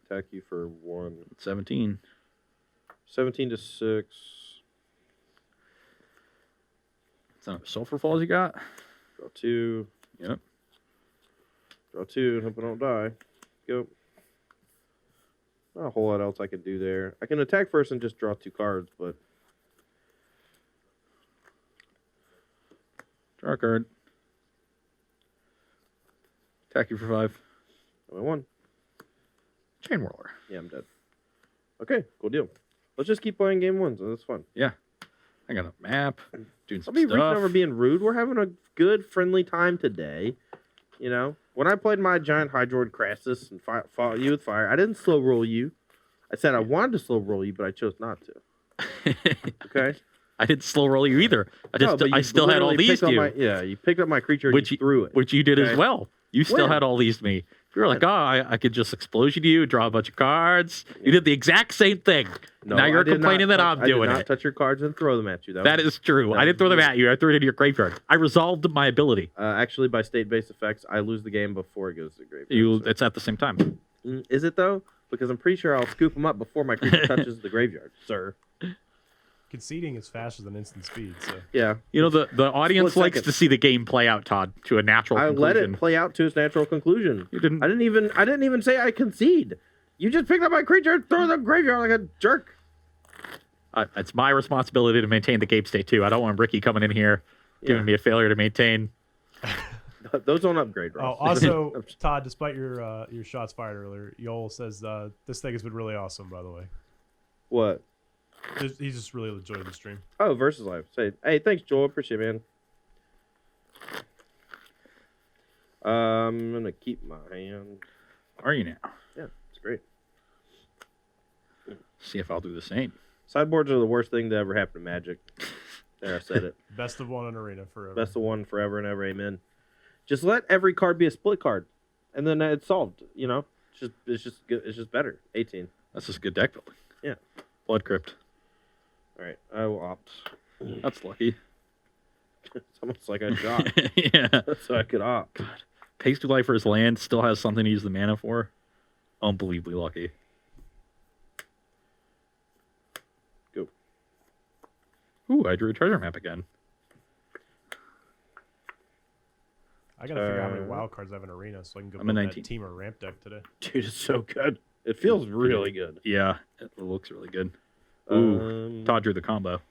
Attack you for 1. 17. 17 to 6. It's not Sulfur Falls you got? Draw 2. Yep. Draw 2 and hope I don't die. Go. Not a whole lot else I can do there. I can attack first and just draw 2 cards, but... Draw a card. Attack you for 5. I won. Chain Whirler. Yeah, I'm dead. Okay, cool deal. Let's just keep playing game 1, so that's fun. Yeah. I got a map. Doing some I'll be reaching stuff. over being rude. We're having a good, friendly time today. You know? When I played my giant Hydroid Crassus and fought you with fire, I didn't slow roll you. I said I wanted to slow roll you, but I chose not to. Okay? I didn't slow roll you either. I still had all these to you. You picked up my creature and you threw it. Which you did okay? as well. You still had all these to me. You were like, I could just explosion you, draw a bunch of cards. You did the exact same thing. No, now you're complaining that I'm doing I did it. not touch your cards and throw them at you. That is true. I didn't throw them at you. I threw it into your graveyard. I resolved my ability. Actually, by state-based effects, I lose the game before it goes to the graveyard. It's at the same time. Is it, though? Because I'm pretty sure I'll scoop them up before my creature touches the graveyard, sir. Conceding is faster than instant speed, so... Yeah. You know, the audience likes to see the game play out, Todd, to a natural conclusion. I let it play out to its natural conclusion. You didn't... I didn't even say I concede. You just picked up my creature and threw it in the graveyard like a jerk. It's my responsibility to maintain the game state, too. I don't want Ricky coming in here giving me a failure to maintain. Those don't upgrade, Ross. Oh, also, Todd, despite your shots fired earlier, Yoel says this thing has been really awesome, by the way. What? He's just really enjoyed the stream. Oh, Versus Life. Say, hey, thanks, Joel. Appreciate it, man. I'm going to keep my hand. Are you now? Yeah, it's great. See if I'll do the same. Sideboards are the worst thing to ever happen to Magic. There, I said it. Best of one in Arena forever. Best of one forever and ever, amen. Just let every card be a split card, and then it's solved, you know? It's just good. It's just better. 18. That's just good deck building. Yeah. Blood Crypt. All right, I will opt. That's lucky. It's almost like I shot. Yeah. So I could opt. God. Pays 2 life for his land, still has something to use the mana for. Unbelievably lucky. Go. Ooh, I drew a treasure map again. I gotta figure out how many wild cards I have in Arena so I can go I'm build a that 19. team or ramp deck today. Dude, it's so good. It feels really good. Yeah, it looks really good. Ooh, Todd drew the combo.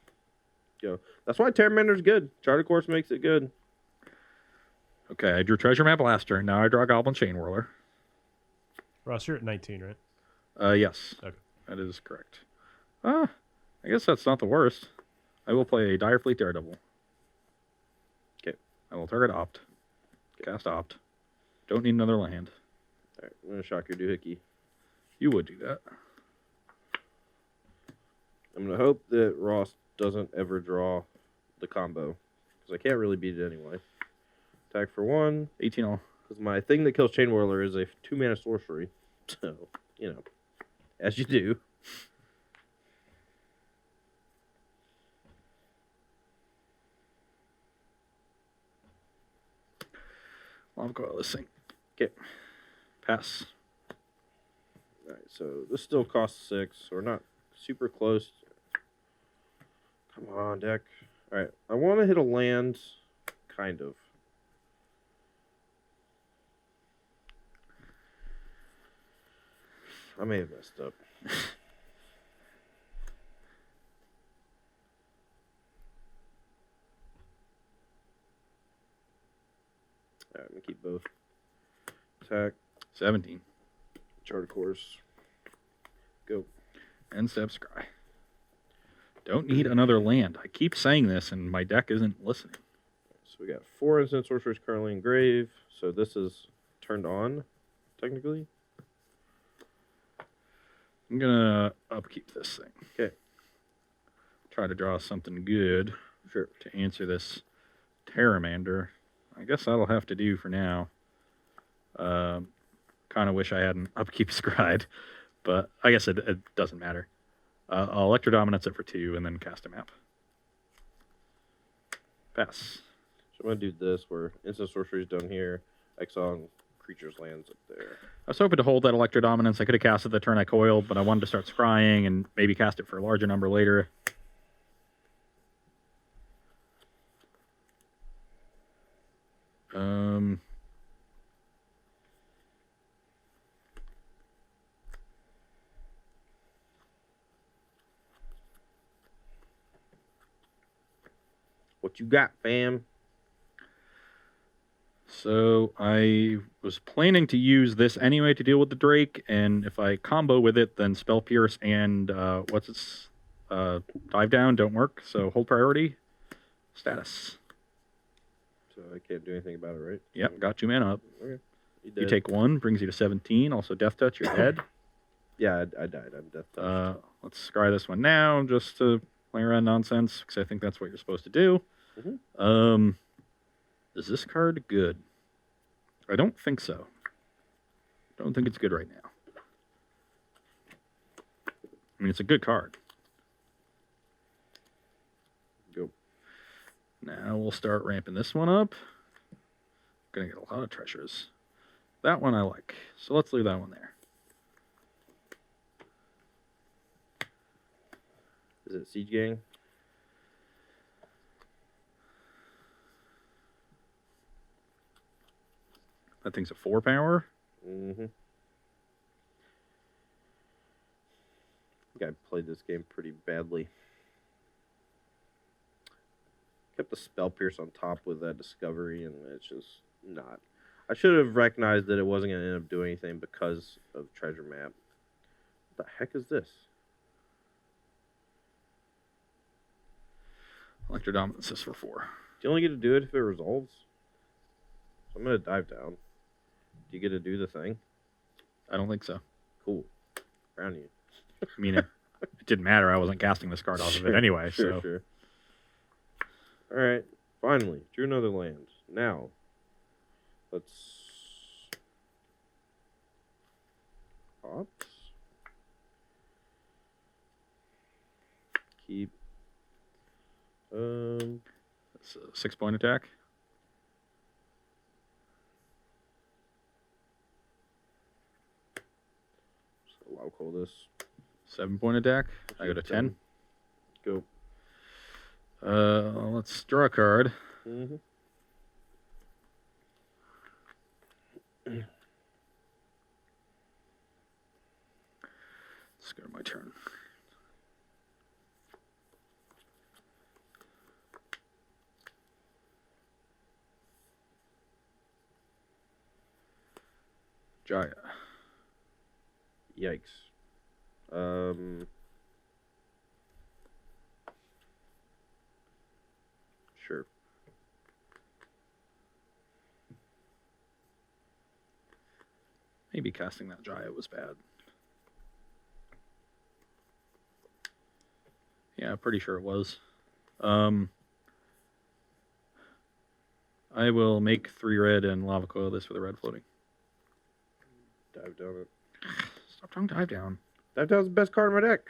Go. That's why Pteramander's good. Charter Course makes it good. Okay, I drew treasure map last turn. Now I draw Goblin Chain Whirler. Ross, you're at 19, right? Yes. Okay. That is correct. I guess that's not the worst. I will play a Direfleet Daredevil. Okay. I will target Opt. Cast Opt. Don't need another land. All right, I'm going to shock your doohickey. You would do that. I'm going to hope that Ross doesn't ever draw the combo. Because I can't really beat it anyway. Attack for 1. 18 all. Because my thing that kills Chain Whirler is a 2-mana sorcery. So, as you do. I'll go this thing. Okay. Pass. Alright, so this still costs 6, so we're not super close. Come on, deck. Alright, I want to hit a land, kind of. I may have messed up. Alright, I'm going to keep both. Attack. 17. Chart course. Go. And step scry. Don't need another land. I keep saying this, and my deck isn't listening. So we got 4 instant sorcerers currently engraved. So this is turned on, technically. I'm gonna upkeep this thing. Okay. Try to draw something good. Sure. To answer this Terramander. I guess that'll have to do for now. Kind of wish I hadn't upkeep scried, but I guess it doesn't matter. I'll Electrodominance it for 2 and then cast a map. Pass. So I'm going to do this where instant sorcery is done here. Exile creatures lands up there. I was hoping to hold that Electrodominance. I could have cast it the turn I coiled, but I wanted to start scrying and maybe cast it for a larger number later. What you got, fam? So I was planning to use this anyway to deal with the Drake, and if I combo with it, then Spell Pierce and Dive Down don't work. So hold priority. Status. So I can't do anything about it, right? Yep, got 2 mana up. Okay. You take 1, brings you to 17. Also Death Touch, you're dead. Yeah, I died. I'm death touched. Let's scry this one now just to play around nonsense, because I think that's what you're supposed to do. Mm-hmm. Is this card good? I don't think so. I don't think it's good right now. I mean, it's a good card. Go. Now we'll start ramping this one up. Gonna get a lot of treasures. That one I like, so let's leave that one there. Is it Siege Gang? That thing's a 4 power. Mm-hmm. I think I played this game pretty badly. Kept the Spell Pierce on top with that Discovery, and it's just not. I should have recognized that it wasn't going to end up doing anything because of Treasure Map. What the heck is this? Electrodominance is for 4. Do you only get to do it if it resolves? So I'm going to dive down. Do you get to do the thing? I don't think so. Cool. Around you. I mean, it didn't matter. I wasn't casting this card off of it anyway. Sure. All right. Finally, drew another land. Now, let's opt. Keep. It's a 6-point attack. So I'll call this 7-point attack. I go to 10. Go. Let's draw a card. Mm-hmm. Let's go to my turn. Jaya. Yikes. Sure. Maybe casting that Jaya was bad. Yeah, pretty sure it was. I will make 3 red and lava coil this with a red floating. Dive down it. Stop trying to dive down. Dive down's the best card in my deck.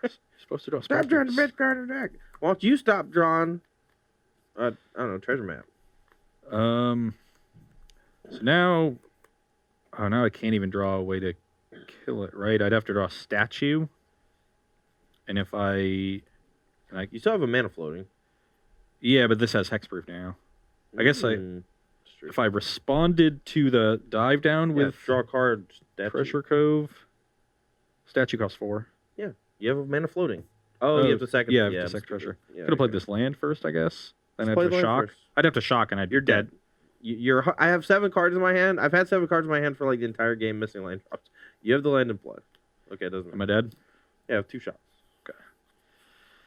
You're supposed to draw Stop drawing the specters. best card in the deck. Why don't you stop drawing? I don't know, treasure map. So now, now I can't even draw a way to kill it, right? I'd have to draw a statue. And if You still have a mana floating. yeah, but this has hexproof now. I guess if I responded to the dive down with draw a card, Treasure Cove, statue costs 4. Yeah, you have a mana floating. Oh, you have to second. Yeah, the second treasure. Could have played this land first, I guess. Then I'd have to shock. I'd have to shock, and You're dead. I have 7 cards in my hand. I've had 7 cards in my hand for like the entire game, missing land drops. You have the land in play. Okay, it doesn't. Am I dead? Yeah, I have 2 shots. Okay.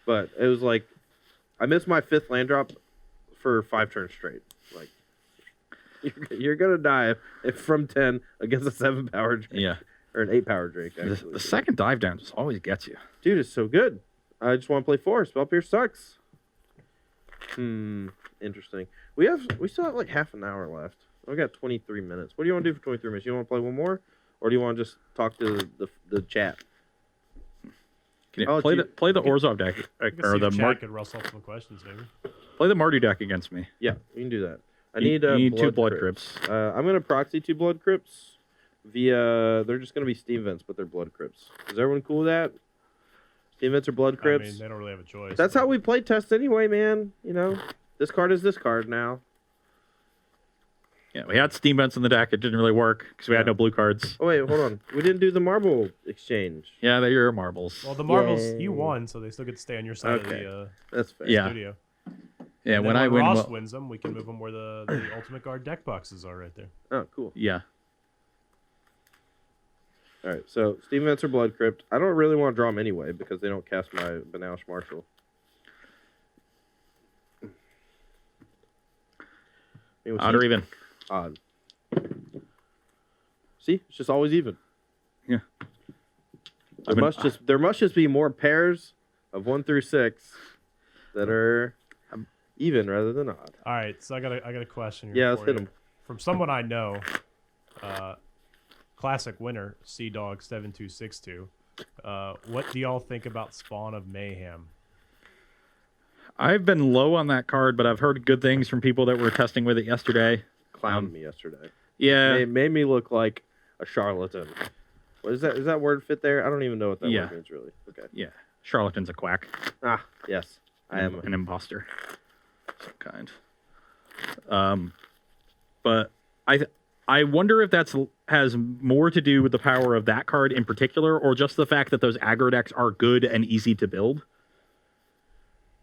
But it was like, I missed my 5th land drop for 5 turns straight. Like, you're gonna die if from 10 against a 7 power Drake. Yeah. Or an 8 power Drake. The second dive down just always gets you. Dude, it's so good. I just want to play 4. Spell Pierce sucks. Interesting. We still have like half an hour left. We got 23 minutes. What do you want to do for 23 minutes? You want to play one more, or do you want to just talk to the chat? Can you play the Orzhov deck or the chat could rustle some questions, maybe. Play the Mardu deck against me? Yeah, we can do that. I need 2 blood crypts. I'm gonna proxy 2 blood crypts via. They're just gonna be steam vents, but they're blood crypts. Is everyone cool with that? Steam vents or blood crypts? I mean, they don't really have a choice. That's how we play test anyway, man. You know, this card is this card now. Yeah, we had steam vents in the deck. It didn't really work because we had no blue cards. Oh wait, hold on. We didn't do the marble exchange. Yeah, they're your marbles. Well, the marbles you won, so they still get to stay on your side of the That's fair. studio. Yeah, And when then I win, Ross wins them, we can move them where the Ultimate Guard deck boxes are right there. Oh, cool. Yeah. All right, so steam vents or blood crypt. I don't really want to draw them anyway because they don't cast my Banaush Marshal. Odd or even? Odd. See, it's just always even. Yeah. There must just be more pairs of 1 through 6 that are even rather than odd. All right, so I got a question. Yeah, let's hit them. From someone I know, classic winner Dog 7262. What do y'all think about Spawn of Mayhem? I've been low on that card, but I've heard good things from people that were testing with it yesterday. Clowned me yesterday. Yeah. It made me look like a charlatan. What is that? Does that word fit there? I don't even know what that word means really. Okay. Yeah. Charlatan's a quack. Ah, yes. I am an imposter. Some kind. But I wonder if that's has more to do with the power of that card in particular, or just the fact that those aggro decks are good and easy to build.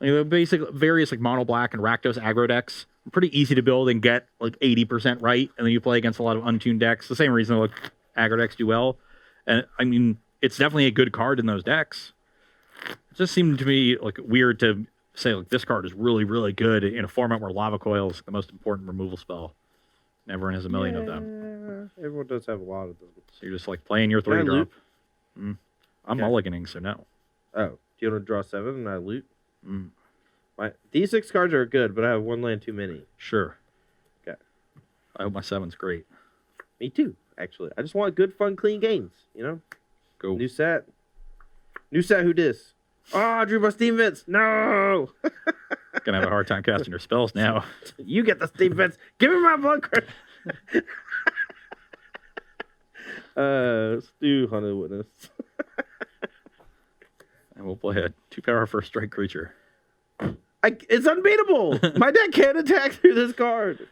Like the basic various like mono black and Rakdos aggro decks are pretty easy to build and get like 80% right, and then you play against a lot of untuned decks. The same reason like aggro decks do well, and I mean it's definitely a good card in those decks. It just seemed to me like weird to say like this card is really really good in a format where Lava Coil is the most important removal spell. And everyone has a million of them. Everyone does have a lot of them. So you're just like playing your 3 drop. I'm mulliganing, so no. Oh, do you want to draw 7 and I loot? These 6 cards are good, but I have 1 land too many. Sure. Okay. I hope my 7's great. Me too, actually. I just want good, fun, clean games, you know? Go. New set. Who dis? Oh, I drew my Steam Vents. No! Gonna have a hard time casting your spells now. You get the Steam Vents. Give me my blood card. Stu Hunted Witness. And we'll play a 2-power first strike creature. It's unbeatable. My deck can't attack through this card.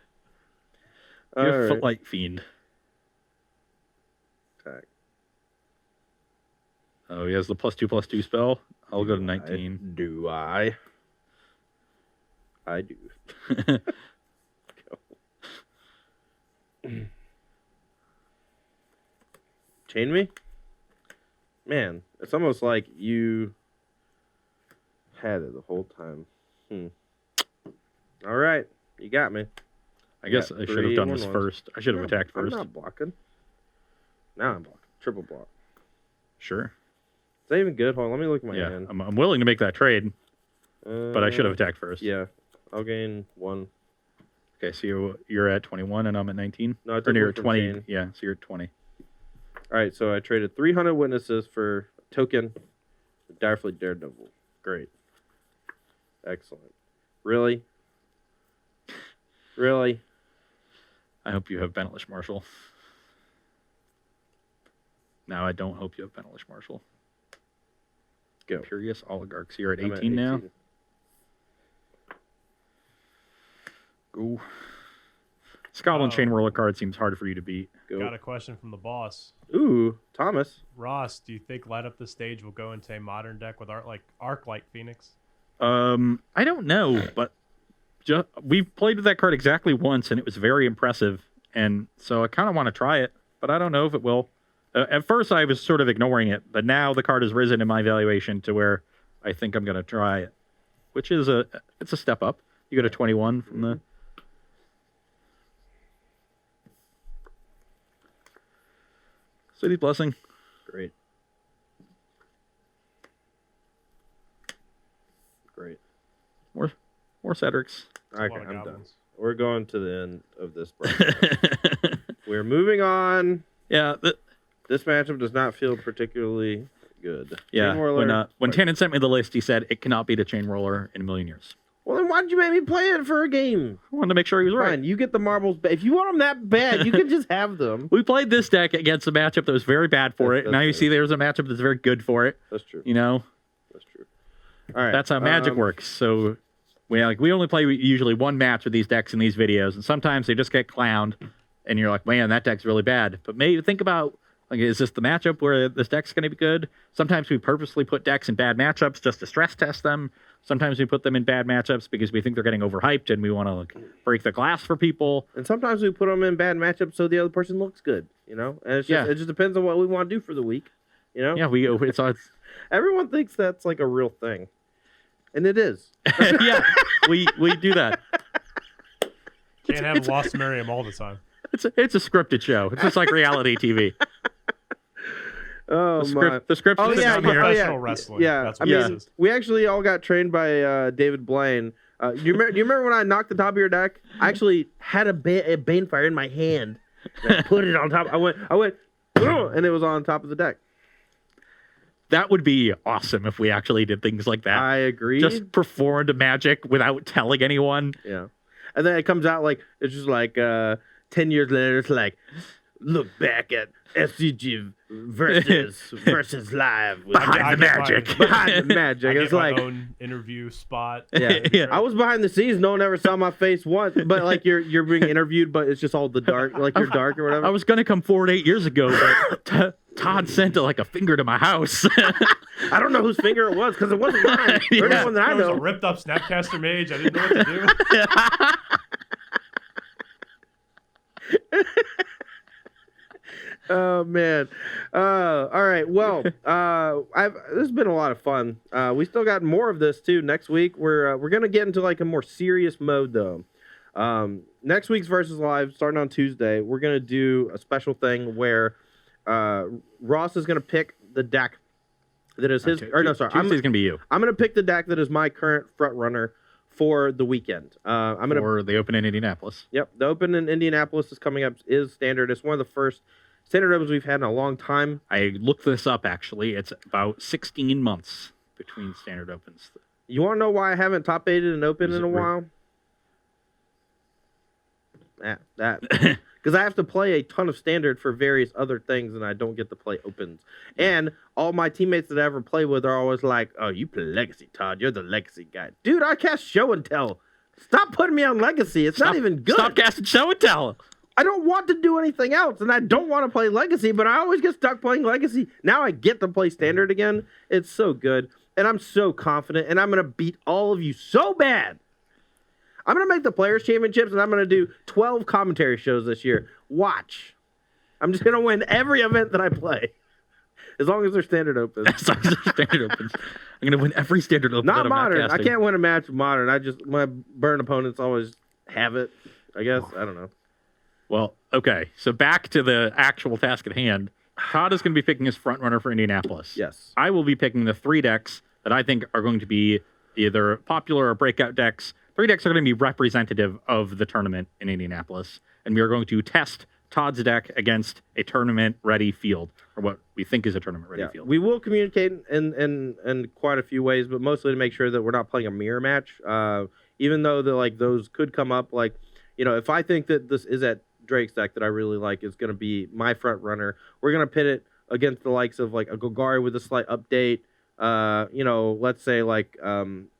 You have Footlight Fiend. Attack. Oh, he has the +2/+2 spell. I'll go to 19. Do I? I do. Chain me? Man, it's almost like you had it the whole time. All right, you got me. I guess I should have done this first. I should have attacked first. I'm not blocking. Now I'm blocking. Triple block. Sure. Is that even good? Hold on, let me look at my hand. I'm willing to make that trade, but I should have attacked first. Yeah, I'll gain 1. Okay, so you're at 21 and I'm at 19? No, I took you're one at from 20. Shane. Yeah, so you're at 20. All right, so I traded 300 witnesses for a token. Direfleet Daredevil. Great. Excellent. Really? Really? I hope you have Benelish Marshall. No, I don't hope you have Benelish Marshall. Go. Imperious Oligarchs. You're at I'm 18 now? Go. Scotland Chain Whirler card seems hard for you to beat. Go. Got a question from the boss. Ooh, Thomas. Ross, do you think Light Up the Stage will go into a modern deck with Arc like Phoenix? I don't know, but we played with that card exactly once, and it was very impressive. And so I kind of want to try it, but I don't know if it will. At first, I was sort of ignoring it, but now the card has risen in my valuation to where I think I'm going to try it, which is it's a step up. You go to 21 from the. City Blessing. Great. Great. More Cedrics. Okay, I'm done. We're going to the end of this break. We're moving on. Yeah. This matchup does not feel particularly good. Yeah. When Tannen sent me the list, he said it cannot beat a Chain Roller in a million years. Well, then why did you make me play it for a game? I wanted to make sure he was right. Fine, you get the marbles. If you want them that bad, you can just have them. We played this deck against a matchup that was very bad for it. Now you see there's a matchup that's very good for it. That's true. You know? That's true. All right. That's how Magic works. So we only play usually one match with these decks in these videos, and sometimes they just get clowned, and you're like, man, that deck's really bad. But maybe think about, like, is this the matchup where this deck's going to be good? Sometimes we purposely put decks in bad matchups just to stress test them. Sometimes we put them in bad matchups because we think they're getting overhyped and we want to break the glass for people. And sometimes we put them in bad matchups so the other person looks good, you know? And it just depends on what we want to do for the week, you know? Yeah, it's everyone thinks that's like a real thing. And it is. Yeah, we do that. Can't have lost Merriam all the time. It's a scripted show. It's just like reality TV. Oh, the script is down here. Professional wrestling. Yeah, That's what we actually all got trained by David Blaine. Do you remember when I knocked the top of your deck? I actually had a Banefire in my hand. And I put it on top. I went, and it was on top of the deck. That would be awesome if we actually did things like that. I agree. Just performed magic without telling anyone. Yeah. And then it comes out like, it's just like 10 years later, it's like, look back at SCG versus live behind the magic. Behind the magic. It's like my own interview spot. Yeah. I was behind the scenes. No one ever saw my face once. But like you're being interviewed, but it's just all the dark, like you're dark or whatever. I was gonna come forward 8 years ago, but Todd sent like a finger to my house. I don't know whose finger it was because it wasn't mine. There's no one that I know. It was a ripped up Snapcaster mage. I didn't know what to do. Oh man! All right. Well, this has been a lot of fun. We still got more of this too. Next week, we're gonna get into like a more serious mode though. Next week's Versus Live, starting on Tuesday, we're gonna do a special thing where Ross is gonna pick the deck that is his. Or no, sorry, Tuesday's gonna be you. I'm gonna pick the deck that is my current front runner for the weekend. For the Open in Indianapolis. Yep, the Open in Indianapolis is coming up. Is standard. It's one of the first standard opens we've had in a long time. I looked this up, actually. It's about 16 months between standard opens. You want to know why I haven't top 8'd an open in a while? Because I have to play a ton of standard for various other things, and I don't get to play opens. And all my teammates that I ever play with are always like, oh, you play Legacy, Todd. You're the Legacy guy. Dude, I cast Show and Tell. Stop putting me on Legacy. It's not even good. Stop casting Show and Tell. I don't want to do anything else, and I don't want to play Legacy, but I always get stuck playing Legacy. Now I get to play Standard again. It's so good, and I'm so confident, and I'm going to beat all of you so bad. I'm going to make the Players' Championships, and I'm going to do 12 commentary shows this year. Watch. I'm just going to win every event that I play, as long as they're Standard Opens. As long as they're Standard Opens. I'm going to win every Standard Open. Not Modern. I can't win a match with Modern. My burn opponents always have it, I guess. I don't know. Well, okay. So back to the actual task at hand. Todd is going to be picking his front runner for Indianapolis. Yes. I will be picking the 3 decks that I think are going to be either popular or breakout decks. 3 decks are going to be representative of the tournament in Indianapolis, and we are going to test Todd's deck against a tournament-ready field, or what we think is a tournament-ready field. We will communicate in quite a few ways, but mostly to make sure that we're not playing a mirror match. Even though those could come up, if I think that this is at Drake's deck that I really like is going to be my front runner, we're going to pit it against the likes of a Golgari with a slight update. Let's say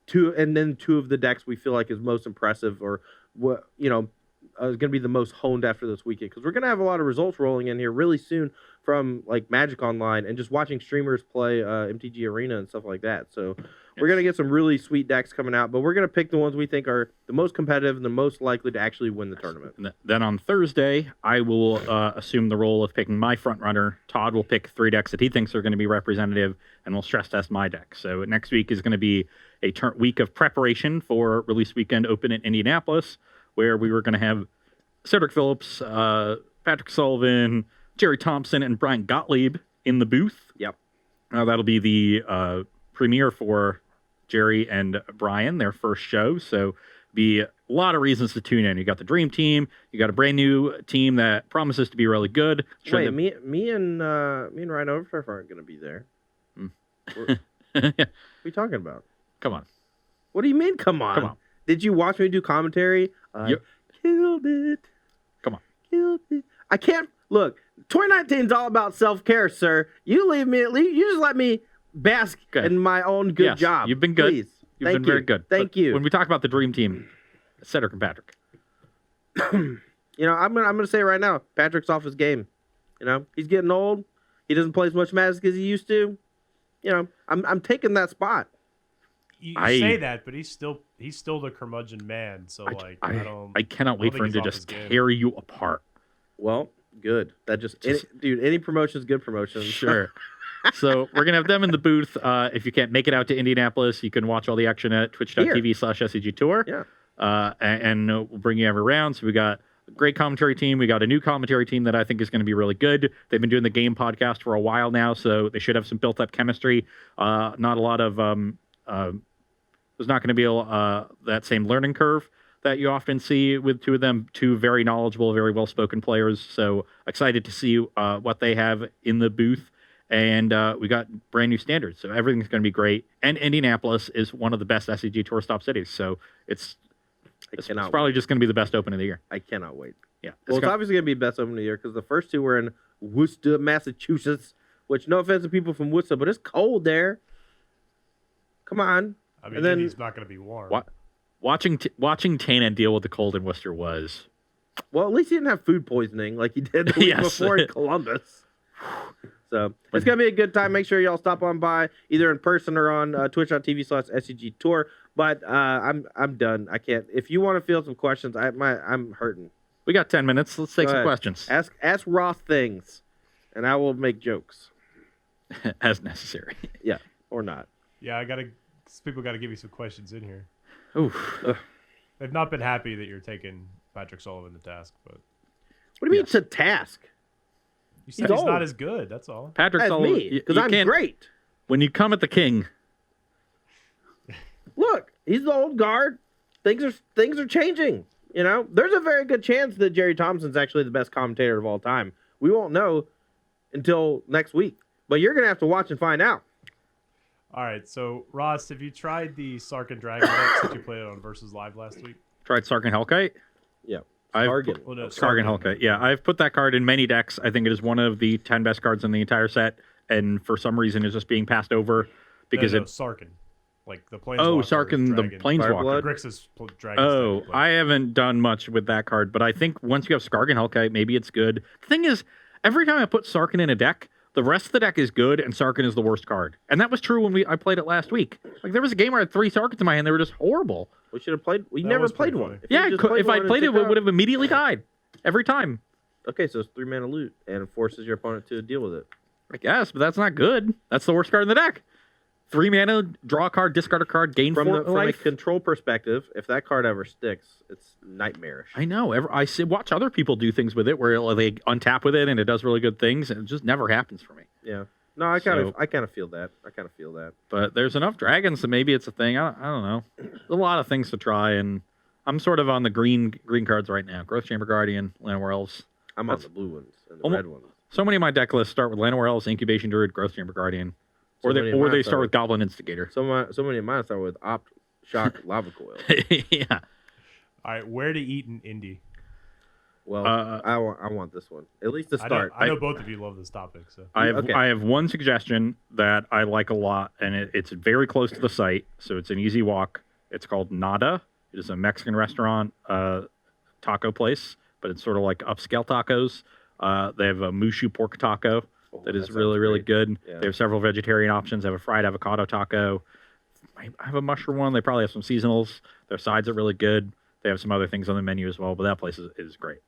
2, and then 2 of the decks we feel like is most impressive, or what is going to be the most honed after this weekend, because we're going to have a lot of results rolling in here really soon from Magic Online and just watching streamers play MTG Arena and stuff like that. So we're going to get some really sweet decks coming out, but we're going to pick the ones we think are the most competitive and the most likely to actually win the tournament. And then on Thursday, I will assume the role of picking my front runner. Todd will pick 3 decks that he thinks are going to be representative, and we'll stress test my deck. So next week is going to be a week of preparation for Release Weekend Open in Indianapolis, where we were going to have Cedric Phillips, Patrick Sullivan, Jerry Thompson, and Brian Gottlieb in the booth. Yep. That'll be the premiere for Jerry and Brian, their first show. So be a lot of reasons to tune in. You got the Dream Team. You got a brand new team that promises to be really good. Wait, me and Ryan Overturf aren't going to be there. What are you talking about? Come on. What do you mean, come on? Come on. Did you watch me do commentary? Killed it. Come on. Killed it. I can't... Look, 2019 is all about self-care, sir. You leave me... You just let me bask in my own good job. You've been good. Please. You've been very good. Thank you. When we talk about the Dream Team, Cedric and Patrick. I'm gonna say right now, Patrick's off his game. He's getting old. He doesn't play as much Magic as he used to. I'm taking that spot. You say that, but he's still the curmudgeon man. So I cannot wait for him to just tear you apart. Well, good. That any promotion is good promotion. Sure. So we're gonna have them in the booth. If you can't make it out to Indianapolis, you can watch all the action at twitch.tv/SCG Tour. Yeah. And we'll bring you every round. So we got a great commentary team. We got a new commentary team that I think is going to be really good. They've been doing the game podcast for a while now, so they should have some built-up chemistry. Not a lot of there's not going to be that same learning curve that you often see with 2 of them, 2 very knowledgeable, very well-spoken players. So excited to see what they have in the booth. And we got brand new standards, so everything's going to be great. And Indianapolis is one of the best SCG Tour stop cities, so it's probably just going to be the best Open of the year. I cannot wait. Yeah. Well, it's obviously going to be best Open of the year because the first 2 were in Worcester, Massachusetts, which, no offense to people from Worcester, but it's cold there. Come on. I mean, it's not going to be warm. Watching Tannen deal with the cold in Worcester was... Well, at least he didn't have food poisoning like he did the week before in Columbus. So it's going to be a good time. Make sure y'all stop on by either in person or on twitch.tv/SCG Tour. But I'm done. I can't. If you want to field some questions, I'm hurting. We got 10 minutes. Let's take some questions. Ask Ross things, and I will make jokes. As necessary. Yeah, or not. Yeah, people got to give you some questions in here. Oof. They've not been happy that you're taking Patrick Sullivan to task, but... What do you mean to task? You said he's not as good, that's all. Patrick Sullivan... because I'm great. When you come at the king... Look, he's the old guard. Things are changing. There's a very good chance that Jerry Thompson's actually the best commentator of all time. We won't know until next week, but you're gonna have to watch and find out. All right, so Ross, have you tried the Sarkhan Dragon deck that you played on Versus Live last week? Tried Sarkhan Hellkite? Yeah. Sarkhan Hellkite. Yeah, I've put that card in many decks. I think it is one of the 10 best cards in the entire set, and for some reason is just being passed over because it's Sarkhan. Like the Planeswalker. Oh, Sarkhan the Planeswalker. Grixis dragon. Oh, I haven't done much with that card, but I think once you have Sarkhan Hellkite, maybe it's good. The thing is, every time I put Sarkhan in a deck, the rest of the deck is good, and Sarkhan is the worst card. And that was true when I played it last week. Like, there was a game where I had 3 Sarkhans in my hand. They were just horrible. We should have played... We never played one. If I played it, it would have immediately died. Every time. Okay, so it's 3 mana loot, and it forces your opponent to deal with it. I guess, but that's not good. That's the worst card in the deck. 3 mana, draw a card, discard a card, gain 4 from a life. control perspective, if that card ever sticks, it's nightmarish. I know. I watch other people do things with it where they untap with it and it does really good things, and it just never happens for me. Yeah. No, I kind of feel that. But there's enough dragons that maybe it's a thing. I don't know. There's a lot of things to try, and I'm sort of on the green cards right now. Growth Chamber Guardian, Llanowar Elves. I'm on the blue ones and the red ones. So many of my deck lists start with Llanowar Elves, Incubation Druid, Growth Chamber Guardian. Or they start with Goblin Instigator. So many of mine start with Opt, Shock, Lava Coil. Yeah. All right, where to eat in Indy? Well, I want this one. At least to start. I know both of you love this topic. So I have one suggestion that I like a lot, and it's very close to the site, so it's an easy walk. It's called Nada. It is a Mexican restaurant, taco place, but it's sort of like upscale tacos. They have a Mushu pork taco. That is really good. Yeah. They have several vegetarian options. They have a fried avocado taco. I have a mushroom one. They probably have some seasonals. Their sides are really good. They have some other things on the menu as well, but that place is great.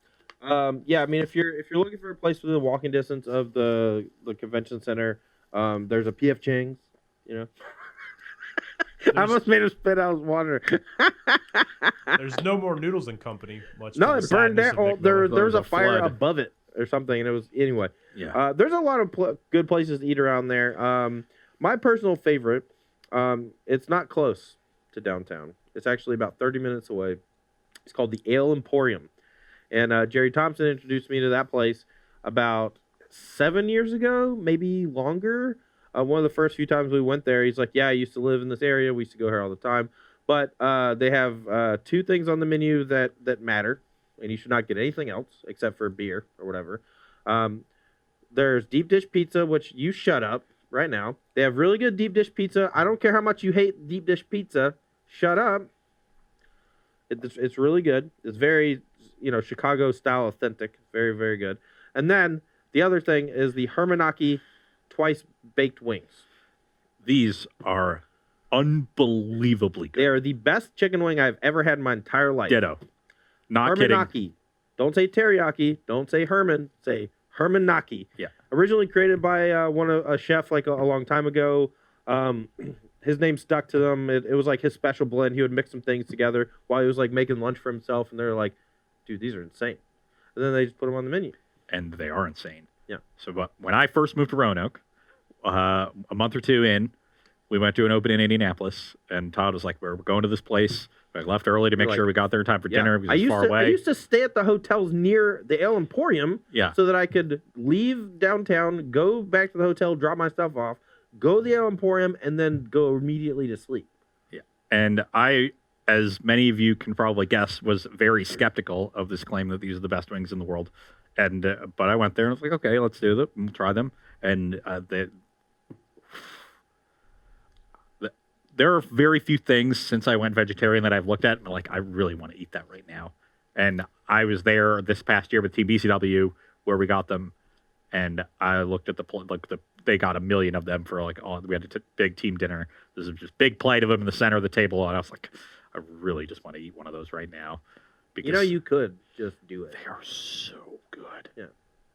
Yeah, I mean, if you're looking for a place within walking distance of the convention center, there's a PF Chang's. You know, I almost made him spit out his water. There's no more Noodles and Company. No, it burned down. Oh, there's a fire above it or something, and it was anyway. Yeah. There's a lot of good places to eat around there. My personal favorite, it's not close to downtown. It's actually about 30 minutes away. It's called the Ale Emporium. And Jerry Thompson introduced me to that place about 7 years ago, maybe longer. One of the first few times we went there, he's like, yeah, I used to live in this area. We used to go here all the time. But they have 2 things on the menu that matter, and you should not get anything else except for beer or whatever. There's deep dish pizza, which you shut up right now. They have really good deep dish pizza. I don't care how much you hate deep dish pizza. Shut up. It's really good. It's very, Chicago style authentic. Very, very good. And then the other thing is the Hermanaki twice baked wings. These are unbelievably good. They are the best chicken wing I've ever had in my entire life. Ditto. Not Hermanaki. kidding. Don't say teriyaki. Don't say Herman. Say Hermanaki. Yeah. Originally created by a chef like a long time ago. His name stuck to them. It was like his special blend. He would mix some things together while he was like making lunch for himself, and they're like, "Dude, these are insane." And then they just put them on the menu. And they are insane. Yeah. So, but when I first moved to Roanoke, a month or 2 in, we went to an open in Indianapolis, and Todd was like, "We're going to this place." I left early to make sure we got there in time for dinner because it's far away. I used to stay at the hotels near the Ale Emporium so that I could leave downtown, go back to the hotel, drop my stuff off, go to the Ale Emporium, and then go immediately to sleep. Yeah. And I, as many of you can probably guess, was very skeptical of this claim that these are the best wings in the world. And but I went there and I was like, okay, let's do them. We'll try them. And there are very few things since I went vegetarian that I've looked at and like, I really want to eat that right now. And I was there this past year with Team BCW where we got them, and I looked at they got 1 million of them for like, we had a big team dinner. There's just big plate of them in the center of the table, and I was like, I really just want to eat one of those right now. Because you could just do it. They are so good. Yeah.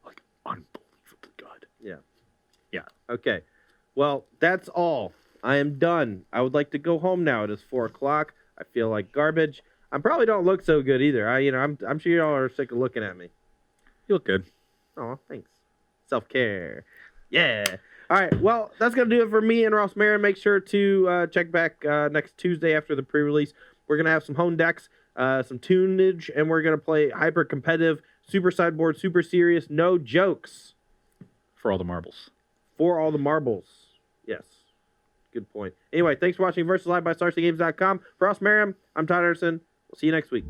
Like unbelievably good. Yeah. Yeah. Okay. Well, that's all. I am done. I would like to go home now. It is 4:00. I feel like garbage. I probably don't look so good either. I'm sure y'all are sick of looking at me. You look good. Oh, thanks. Self-care. Yeah. All right. Well, that's going to do it for me and Ross Merriam. Make sure to check back next Tuesday after the pre-release. We're going to have some home decks, some tunage, and we're going to play hyper-competitive, super sideboard, super serious, no jokes. For all the marbles. For all the marbles. Yes. Good point. Anyway, thanks for watching Versus Live by StarCityGames.com. For Ross Merriam, I'm Todd Anderson. We'll see you next week.